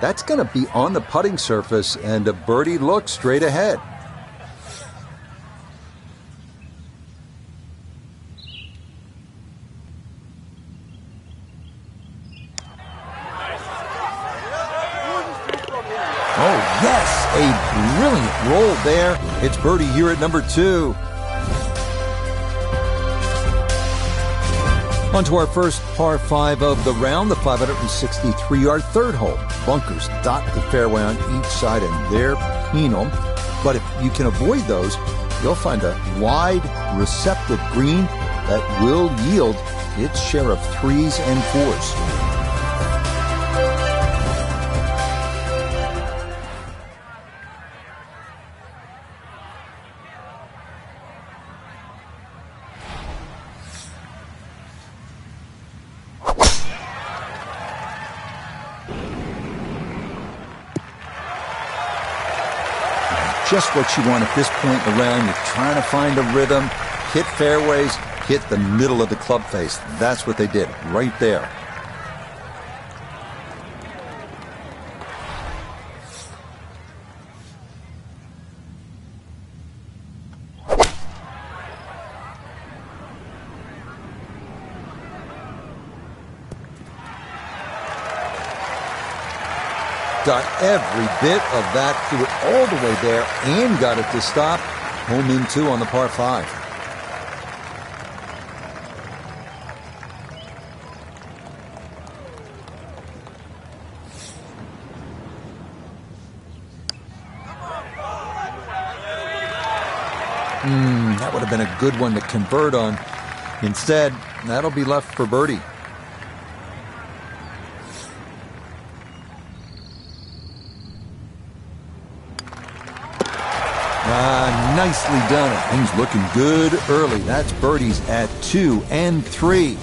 That's going to be on the putting surface, and a birdie look straight ahead. Oh, yes, a brilliant roll there. It's birdie here at number 2. On to our first par 5 of the round, the 563-yard third hole. Bunkers dot the fairway on each side, and they're penal. But if you can avoid those, you'll find a wide, receptive green that will yield its share of 3s and 4s. Just what you want at this point in the round. You're trying to find a rhythm, hit fairways, hit the middle of the club face. That's what they did right there. Got every bit of that, threw it all the way there, and got it to stop. Home in 2 on the par 5. That would have been a good one to convert on. Instead, that'll be left for birdie. nicely done. And things looking good early. That's birdies at 2 and 3.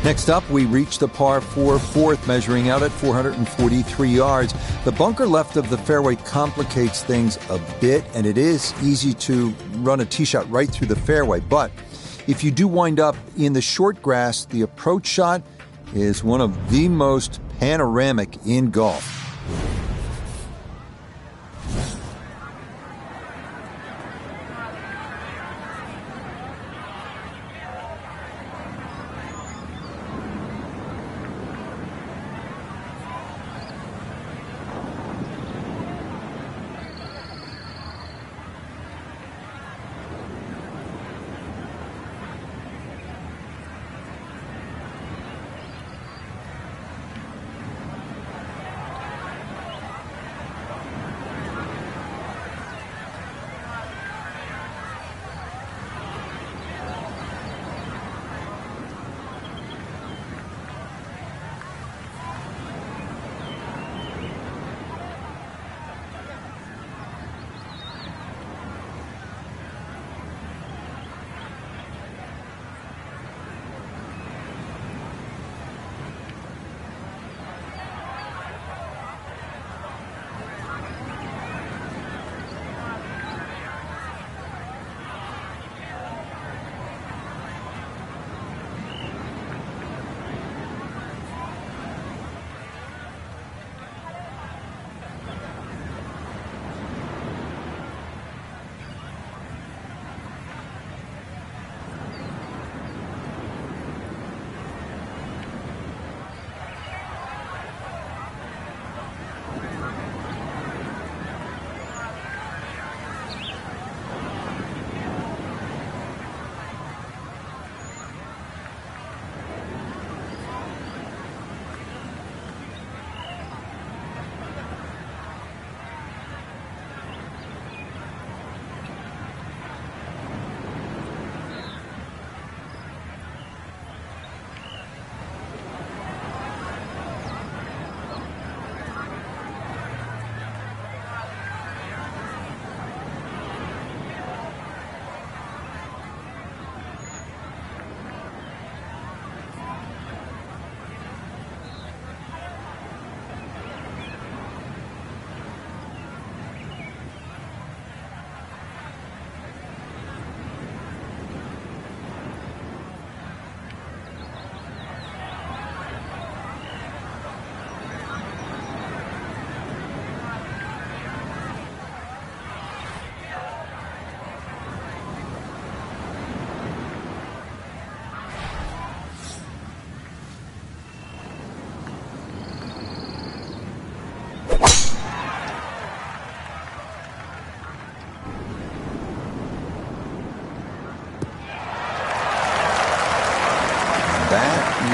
Next up, we reach the par 4 fourth, measuring out at 443 yards. The bunker left of the fairway complicates things a bit, and it is easy to run a tee shot right through the fairway. But if you do wind up in the short grass, the approach shot is one of the most panoramic in golf.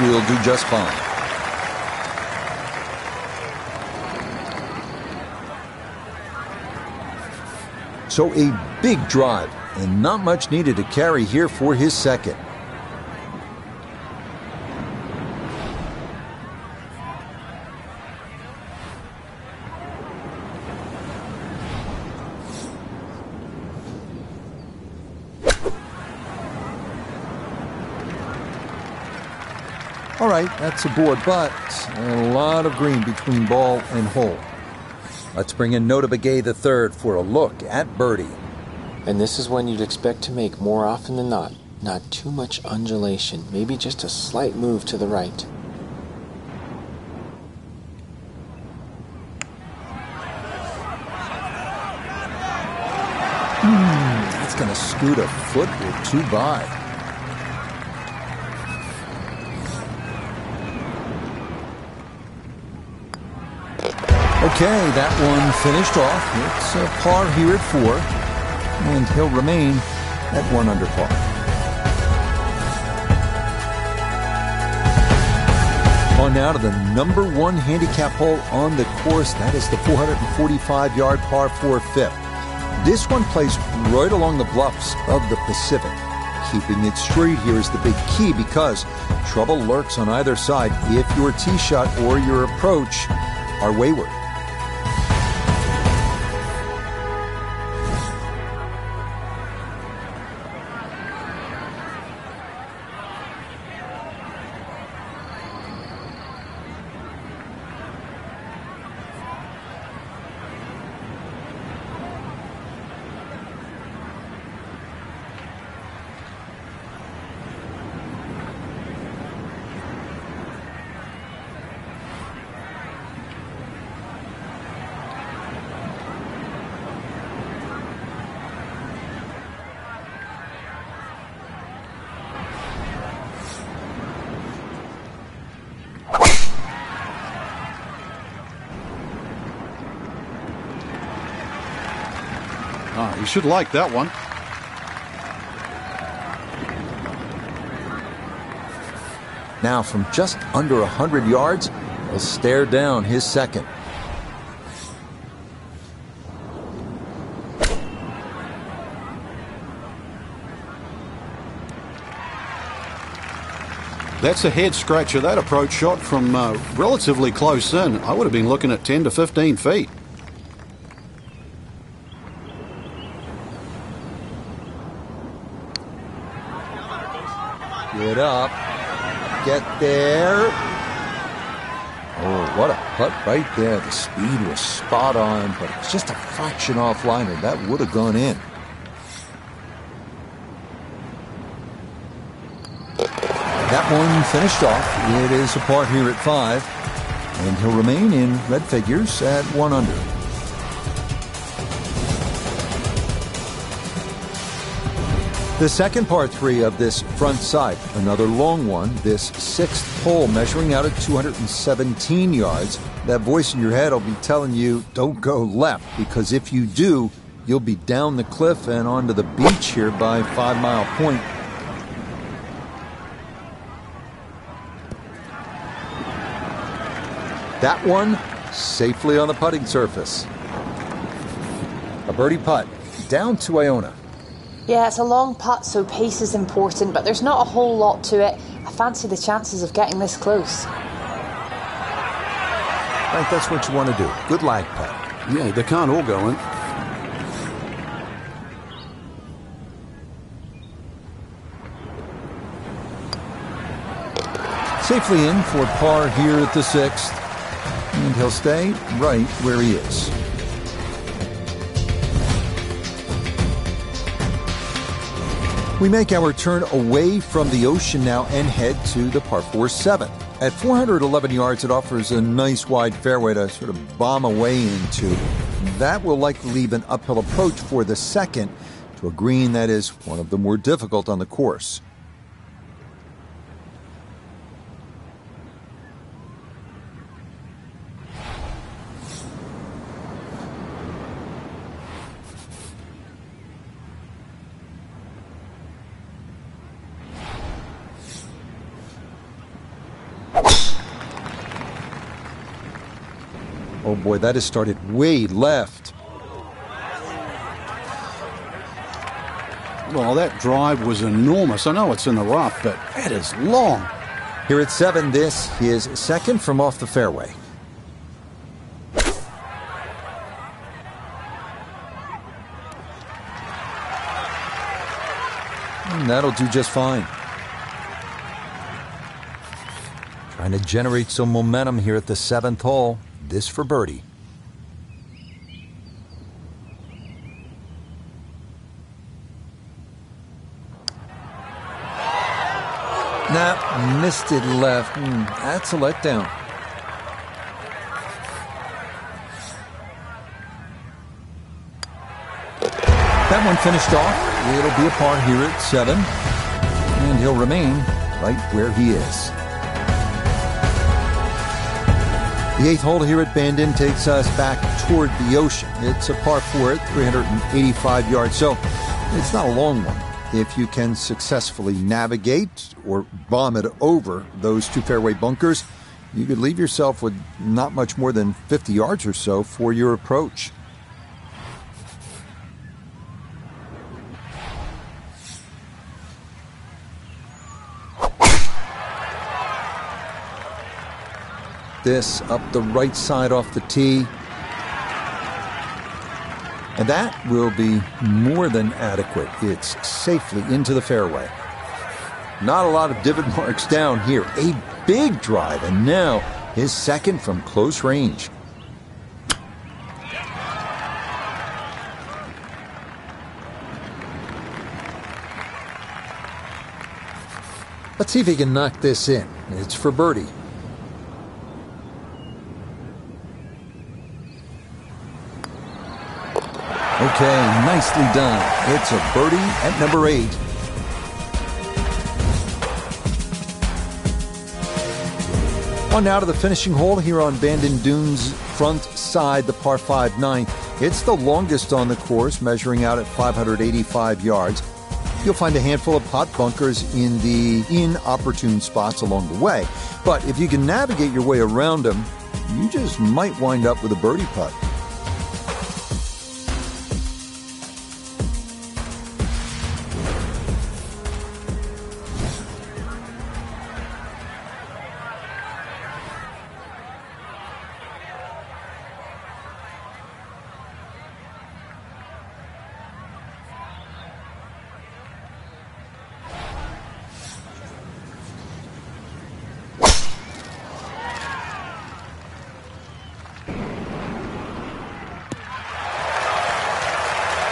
Will do just fine. So a big drive, and not much needed to carry here for his second. All right, that's a board, but a lot of green between ball and hole. Let's bring in Notah Begay III for a look at birdie. And this is when you'd expect to make more often than not. Not too much undulation, maybe just a slight move to the right. That's going to scoot a foot or two by. Okay, that one finished off. It's a par here at 4, and he'll remain at 1 under par. On now to the number 1 handicap hole on the course. That is the 445-yard par 4 fifth. This one plays right along the bluffs of the Pacific. Keeping it straight here is the big key because trouble lurks on either side if your tee shot or your approach are wayward. You should like that one. Now from just under 100 yards, he'll stare down his second. That's a head scratcher. That approach shot from relatively close in. I would have been looking at 10 to 15 feet. Get up. Get there. Oh, what a putt right there. The speed was spot on, but it's just a fraction off liner. That would have gone in. That one finished off. It is a par here at 5, and he'll remain in red figures at 1 under. The second par 3 of this front side, another long one, this 6th hole measuring out at 217 yards. That voice in your head will be telling you, don't go left, because if you do, you'll be down the cliff and onto the beach here by 5 Mile Point. That one safely on the putting surface. A birdie putt down to Iona. Yeah, it's a long putt, so pace is important, but there's not a whole lot to it. I fancy the chances of getting this close. Right, that's what you want to do. Good lag putt. Yeah, they can't all go in. Safely in for par here at the 6th. And he'll stay right where he is. We make our turn away from the ocean now and head to the par 4 7th. At 411 yards, it offers a nice wide fairway to sort of bomb away into. That will likely leave an uphill approach for the second to a green that is one of the more difficult on the course. Oh boy, that has started way left. Well, that drive was enormous. I know it's in the rough, but that is long. Here at 7, this is second from off the fairway. And that'll do just fine. Trying to generate some momentum here at the 7th hole. This for birdie. Nah, missed it left. That's a letdown. That one finished off. It'll be a par here at 7. And he'll remain right where he is. The 8th hole here at Bandon takes us back toward the ocean. It's a par 4 at 385 yards, so it's not a long one. If you can successfully navigate or bomb it over those 2 fairway bunkers, you could leave yourself with not much more than 50 yards or so for your approach. This up the right side off the tee. And that will be more than adequate. It's safely into the fairway. Not a lot of divot marks down here. A big drive, and now his second from close range. Let's see if he can knock this in. It's for birdie. Okay, nicely done. It's a birdie at number 8. On now to the finishing hole here on Bandon Dunes' front side, the par 5 9th. It's the longest on the course, measuring out at 585 yards. You'll find a handful of pot bunkers in the inopportune spots along the way. But if you can navigate your way around them, you just might wind up with a birdie putt.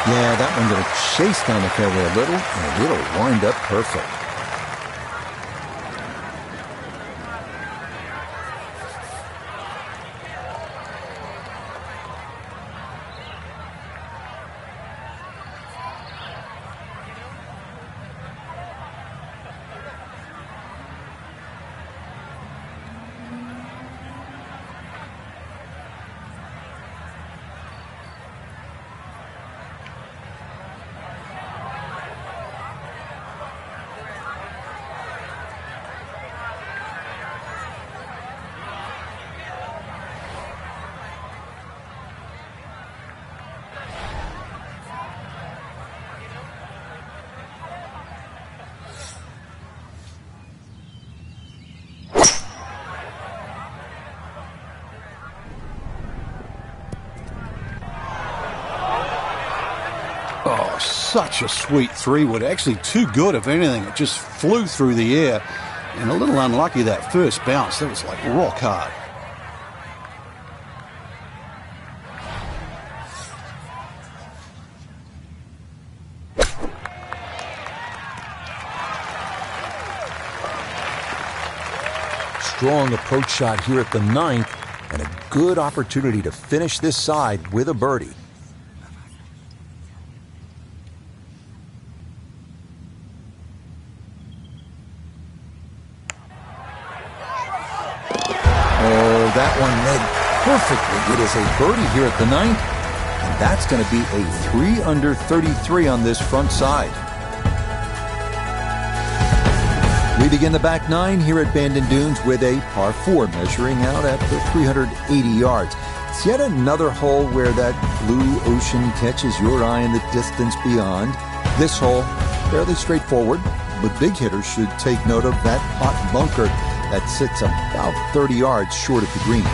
Yeah, that one's going to chase down the fairway a little, and it'll wind up perfect. Oh, such a sweet 3-wood. Actually too good, if anything. It just flew through the air. And a little unlucky that first bounce. That was like rock hard. Strong approach shot here at the 9th, and a good opportunity to finish this side with a birdie. Oh, that one led perfectly. It is a birdie here at the 9th, and that's going to be a 3 under 33 on this front side. We begin the back 9 here at Bandon Dunes with a par 4 measuring out at 380 yards. It's yet another hole where that blue ocean catches your eye in the distance beyond. This hole, fairly straightforward, but big hitters should take note of that pot bunker that sits about 30 yards short of the green.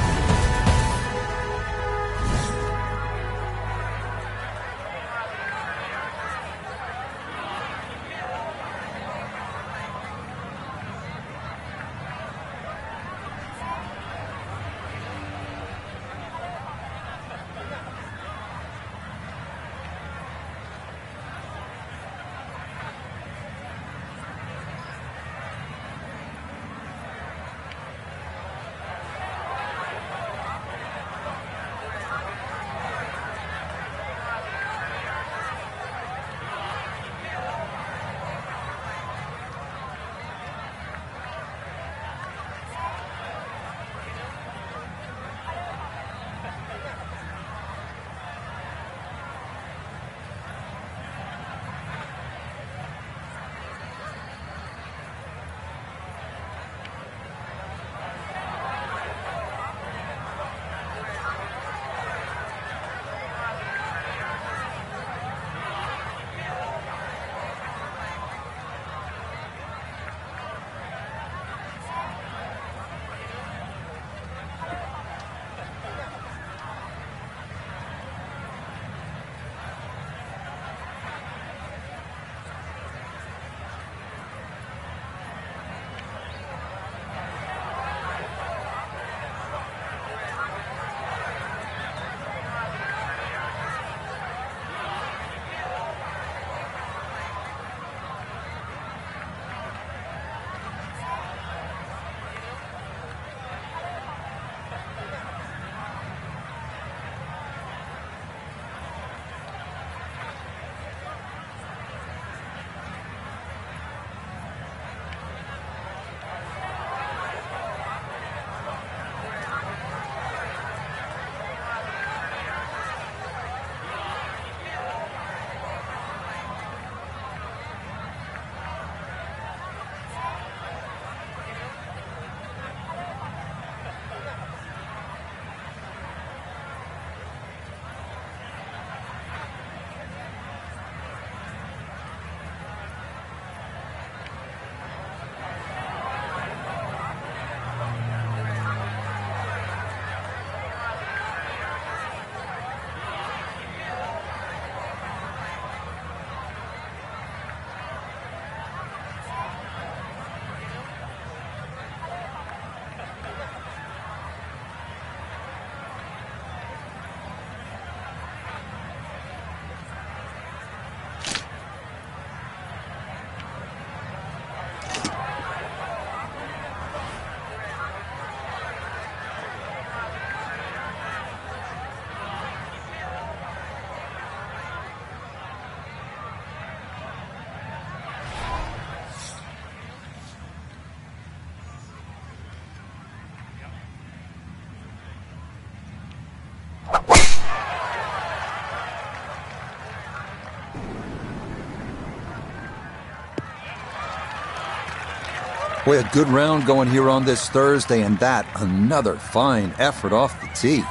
Boy, a good round going here on this Thursday, and that another fine effort off the tee.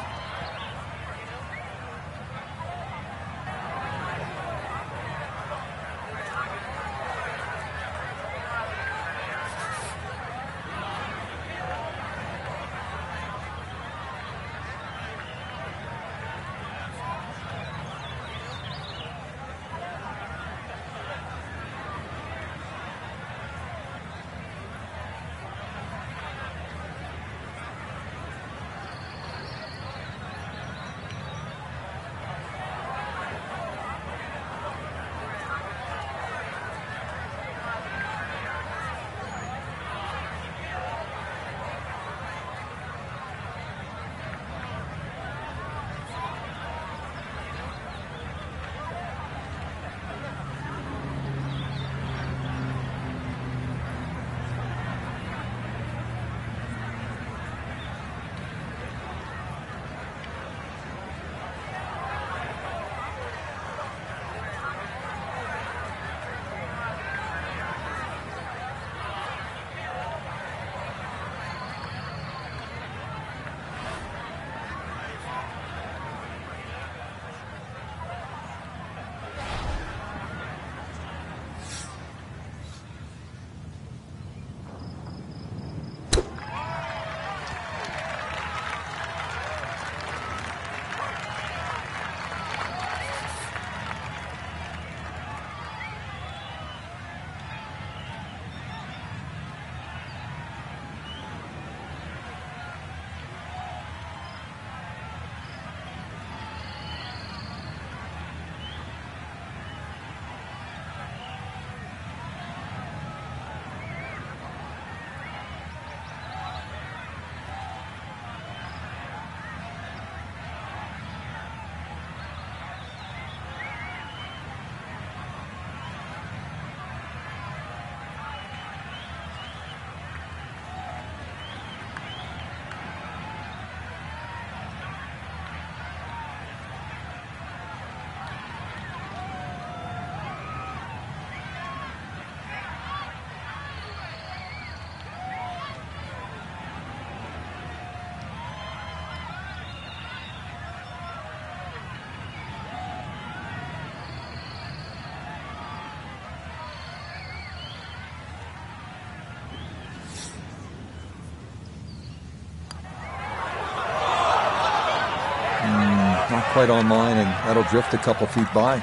Not quite on line, and that'll drift a couple feet by.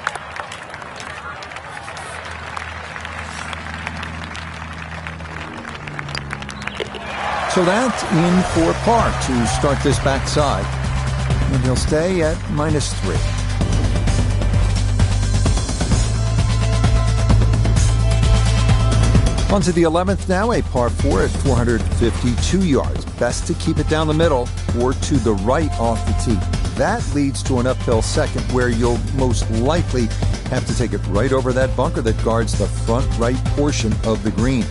So that's in for par to start this backside. And he'll stay at -3. On to the 11th now, a par 4 at 452 yards. Best to keep it down the middle or to the right off the tee. That leads to an uphill second where you'll most likely have to take it right over that bunker that guards the front right portion of the green.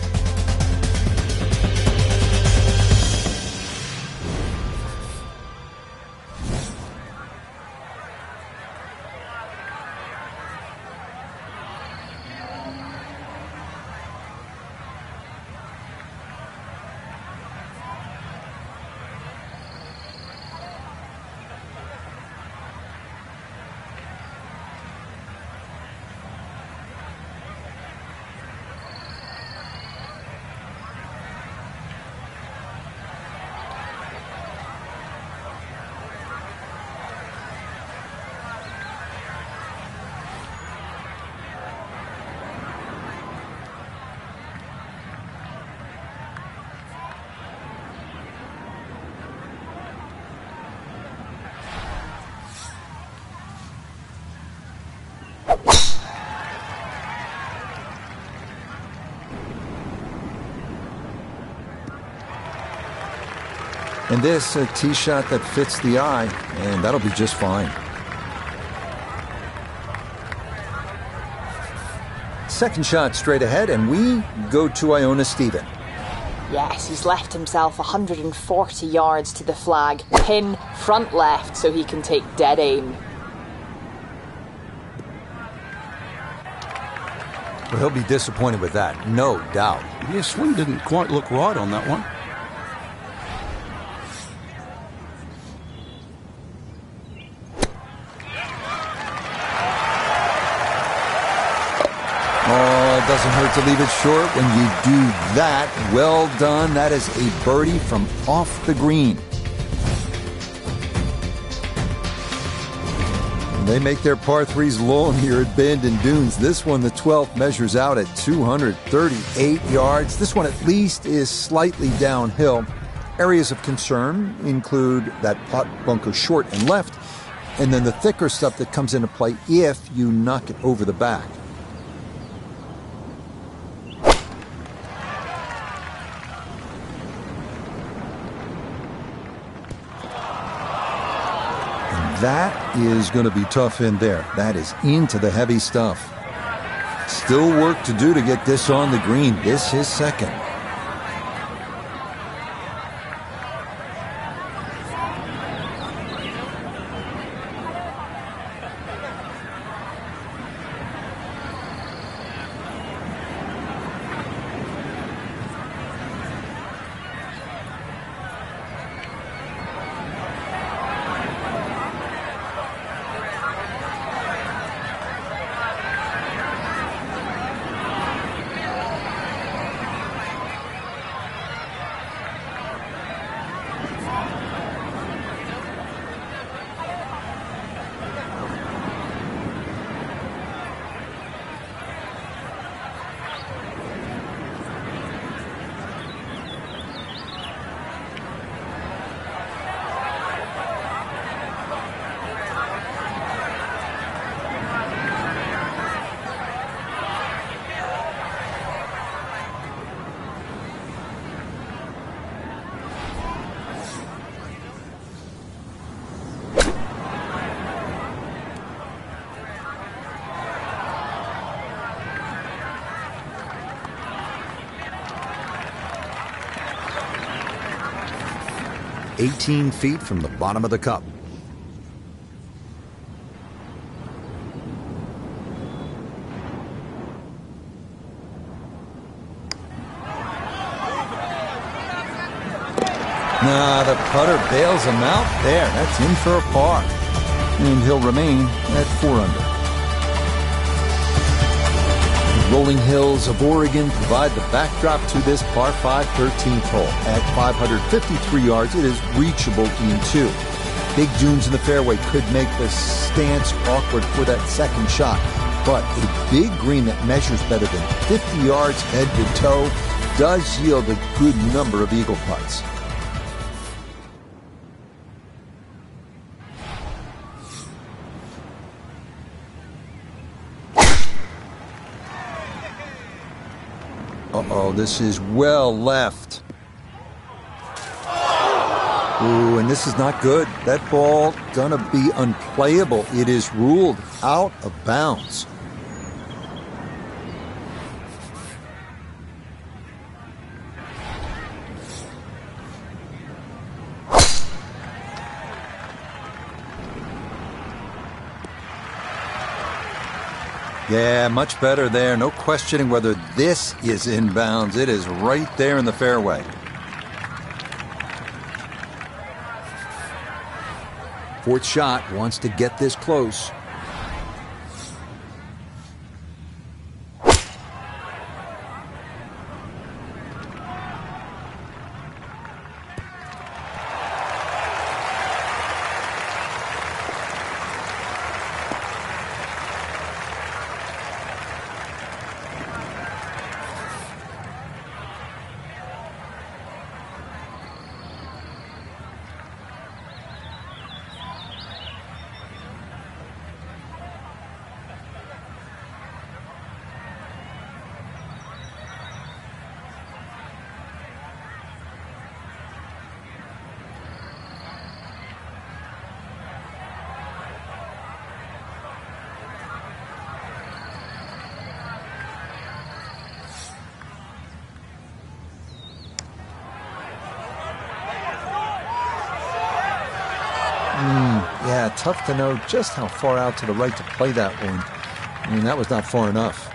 And this, a tee shot that fits the eye, and that'll be just fine. Second shot straight ahead, and we go to Iona Stephen. Yes, he's left himself 140 yards to the flag. Pin front left so he can take dead aim. Well, he'll be disappointed with that, no doubt. Yeah, swing didn't quite look right on that one. Oh, it doesn't hurt to leave it short when you do that. Well done. That is a birdie from off the green. They make their par threes long here at Bend and Dunes. This one, the 12th, measures out at 238 yards. This one at least is slightly downhill. Areas of concern include that putt bunker short and left, and then the thicker stuff that comes into play if you knock it over the back. That is going to be tough in there. That is into the heavy stuff. Still work to do to get this on the green. This is second. "18 feet from the bottom of the cup." Nah, the putter bails him out there. That's in for a par. And he'll remain at 4 under. The rolling hills of Oregon provide the backdrop to this par 5 13th hole. At 553 yards, it is reachable in 2. Big dunes in the fairway could make the stance awkward for that second shot. But a big green that measures better than 50 yards head to toe does yield a good number of eagle putts. Uh-oh, this is well left. Ooh, and this is not good. That ball gonna be unplayable. It is ruled out of bounds. Yeah, much better there. No questioning whether this is in bounds. It is right there in the fairway. Fourth shot wants to get this close. Yeah, tough to know just how far out to the right to play that one. I mean, that was not far enough.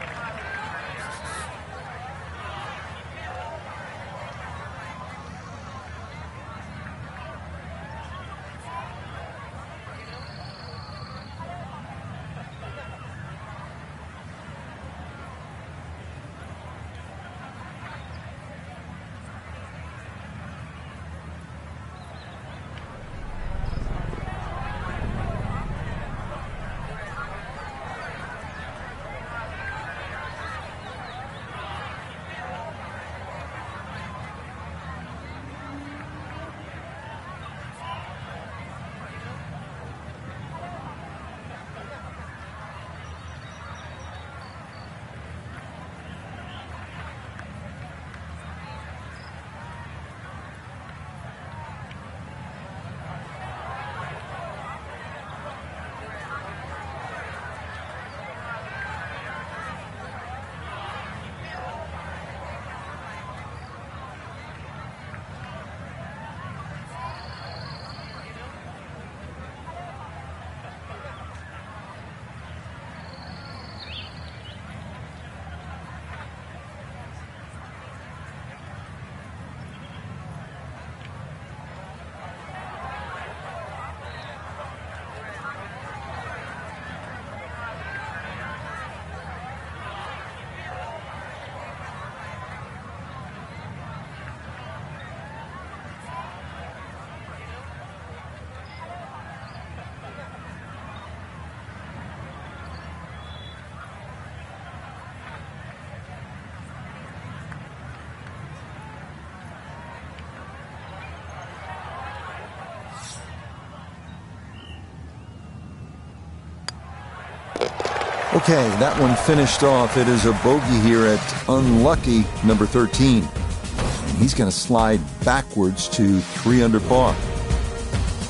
Okay, that one finished off. It is a bogey here at unlucky number 13. And he's going to slide backwards to 3 under par.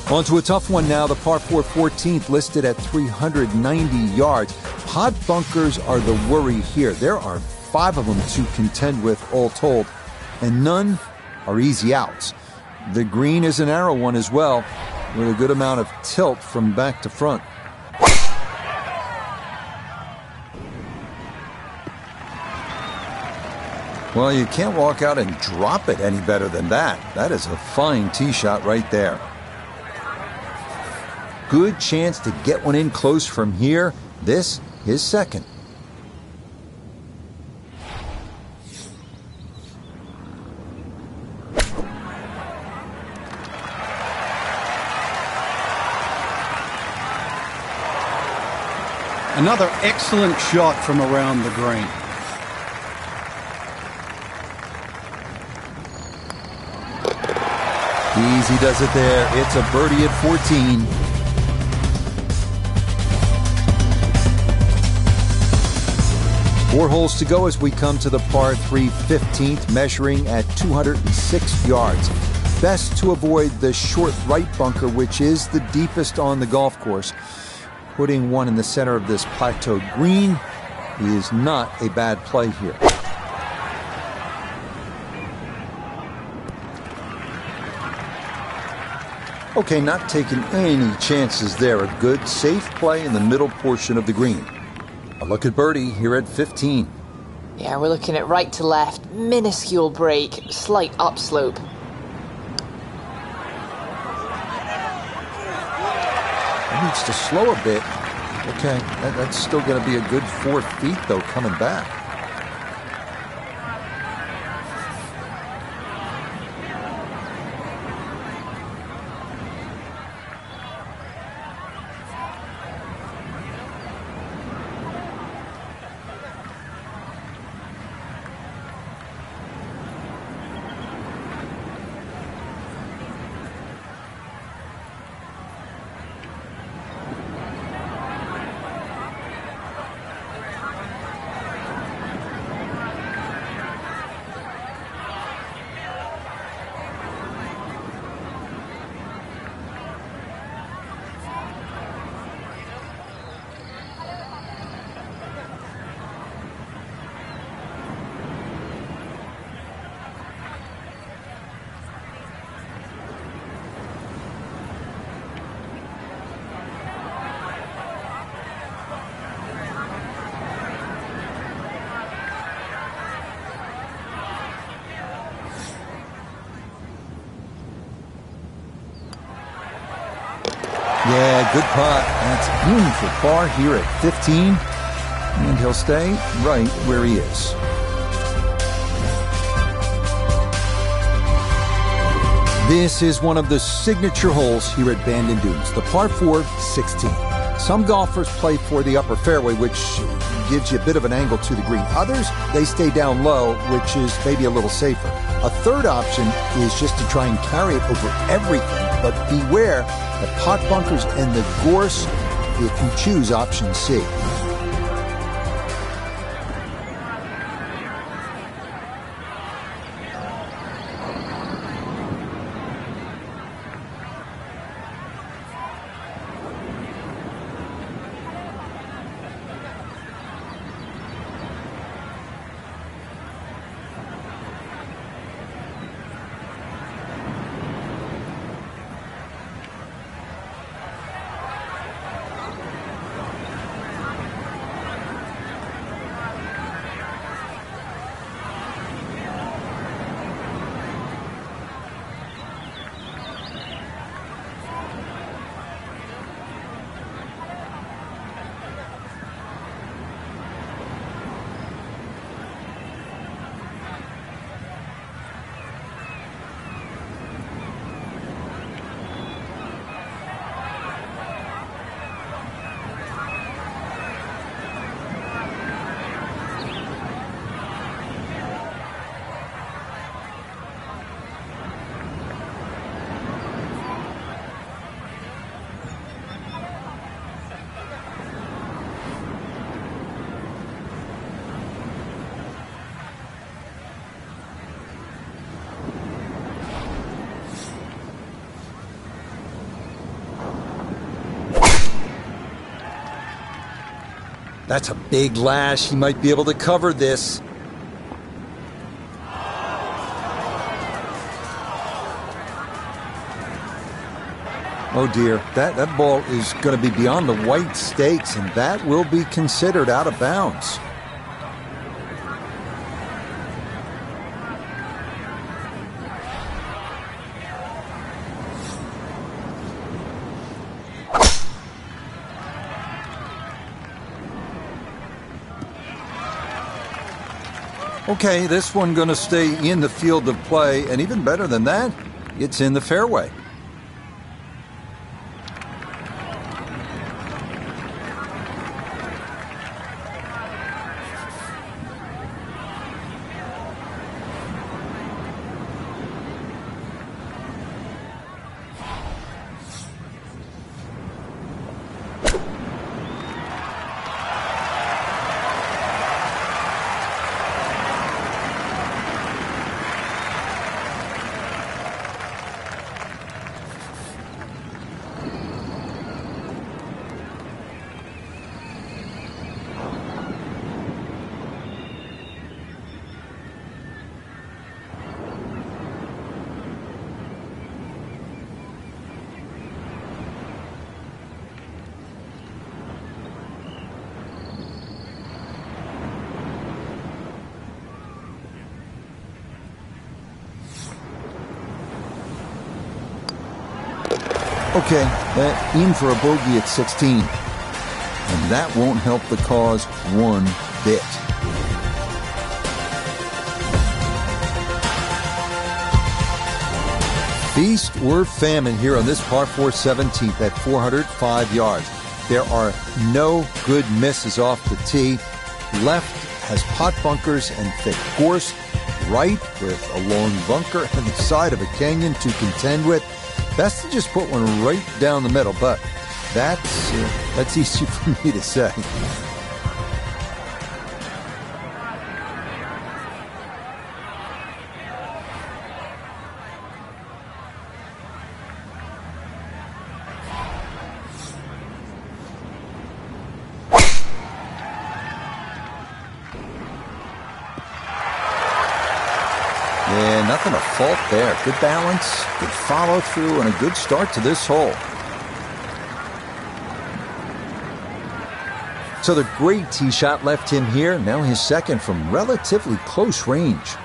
On to a tough one now. The par 4 14th listed at 390 yards. Pot bunkers are the worry here. There are 5 of them to contend with all told, and none are easy outs. The green is a narrow one as well, with a good amount of tilt from back to front. Well, you can't walk out and drop it any better than that. That is a fine tee shot right there. Good chance to get one in close from here. This is second. Another excellent shot from around the green. Easy does it there. It's a birdie at 14. Four holes to go as we come to the par 3 15th, measuring at 206 yards. Best to avoid the short right bunker, which is the deepest on the golf course. Putting one in the center of this plateau green is not a bad play here. Okay, not taking any chances there. A good, safe play in the middle portion of the green. A look at birdie here at 15. Yeah, we're looking at right to left, minuscule break, slight upslope. Needs to slow a bit. Okay, that's still going to be a good 4 feet, though, coming back. Yeah, good putt. That's in for par here at 15. And he'll stay right where he is. This is one of the signature holes here at Bandon Dunes, the par 4 16. Some golfers play for the upper fairway, which gives you a bit of an angle to the green. Others, they stay down low, which is maybe a little safer. A third option is just to try and carry it over everything, but beware the pot bunkers and the gorse if you choose option C. That's a big lash. He might be able to cover this. Oh dear, that ball is going to be beyond the white stakes, and that will be considered out of bounds. Okay, this one going to stay in the field of play, and even better than that, it's in the fairway. Okay, in for a bogey at 16. And that won't help the cause one bit. Feast or famine here on this par 4 17th at 405 yards. There are no good misses off the tee. Left has pot bunkers and thick gorse. Right with a long bunker and the side of a canyon to contend with. Best to just put one right down the middle, but that's easy for me to say. Yeah, nothing to fault there. Good balance, good follow through, and a good start to this hole. So the great tee shot left him here. Now his second from relatively close range.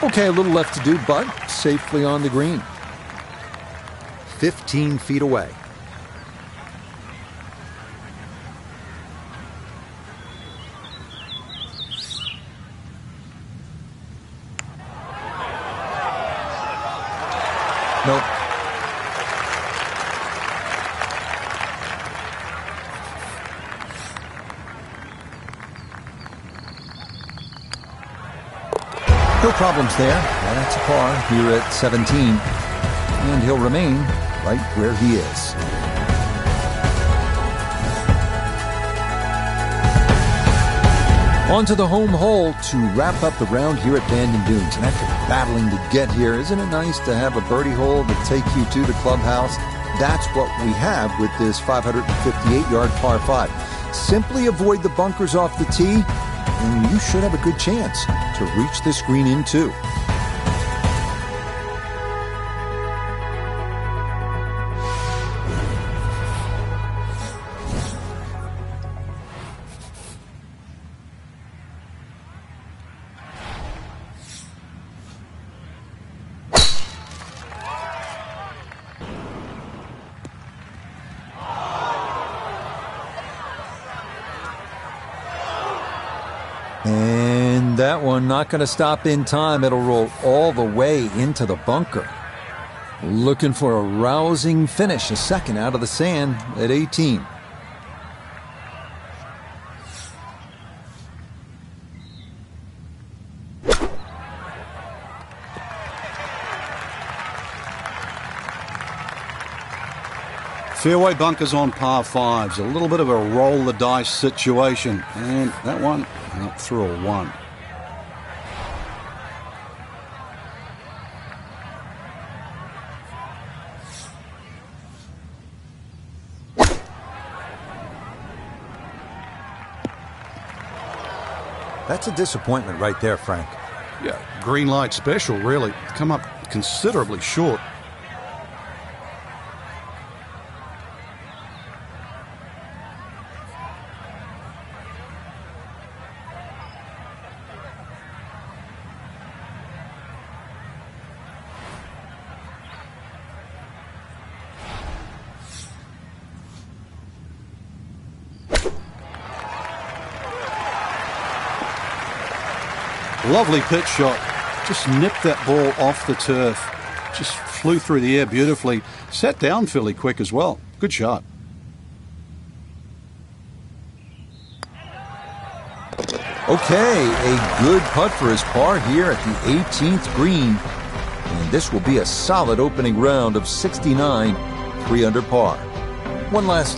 Okay, a little left to do, but safely on the green. 15 feet away. Nope. No problems there. That's a par here at 17. And he'll remain right where he is. On to the home hole to wrap up the round here at Bandon Dunes. And after battling to get here, isn't it nice to have a birdie hole to take you to the clubhouse? That's what we have with this 558-yard par 5. Simply avoid the bunkers off the tee, and you should have a good chance to reach this green in two. And that one not going to stop in time. It'll roll all the way into the bunker. Looking for a rousing finish, a second out of the sand at 18. Fairway bunkers on par fives. A little bit of a roll the dice situation. And that one out through a one. That's a disappointment right there, Frank. Yeah, green light special, really. Come up considerably short. Lovely pitch shot. Just nipped that ball off the turf. Just flew through the air beautifully. Sat down fairly quick as well. Good shot. Okay, a good putt for his par here at the 18th green. And this will be a solid opening round of 69, 3 under par. One last,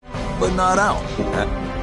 but not out.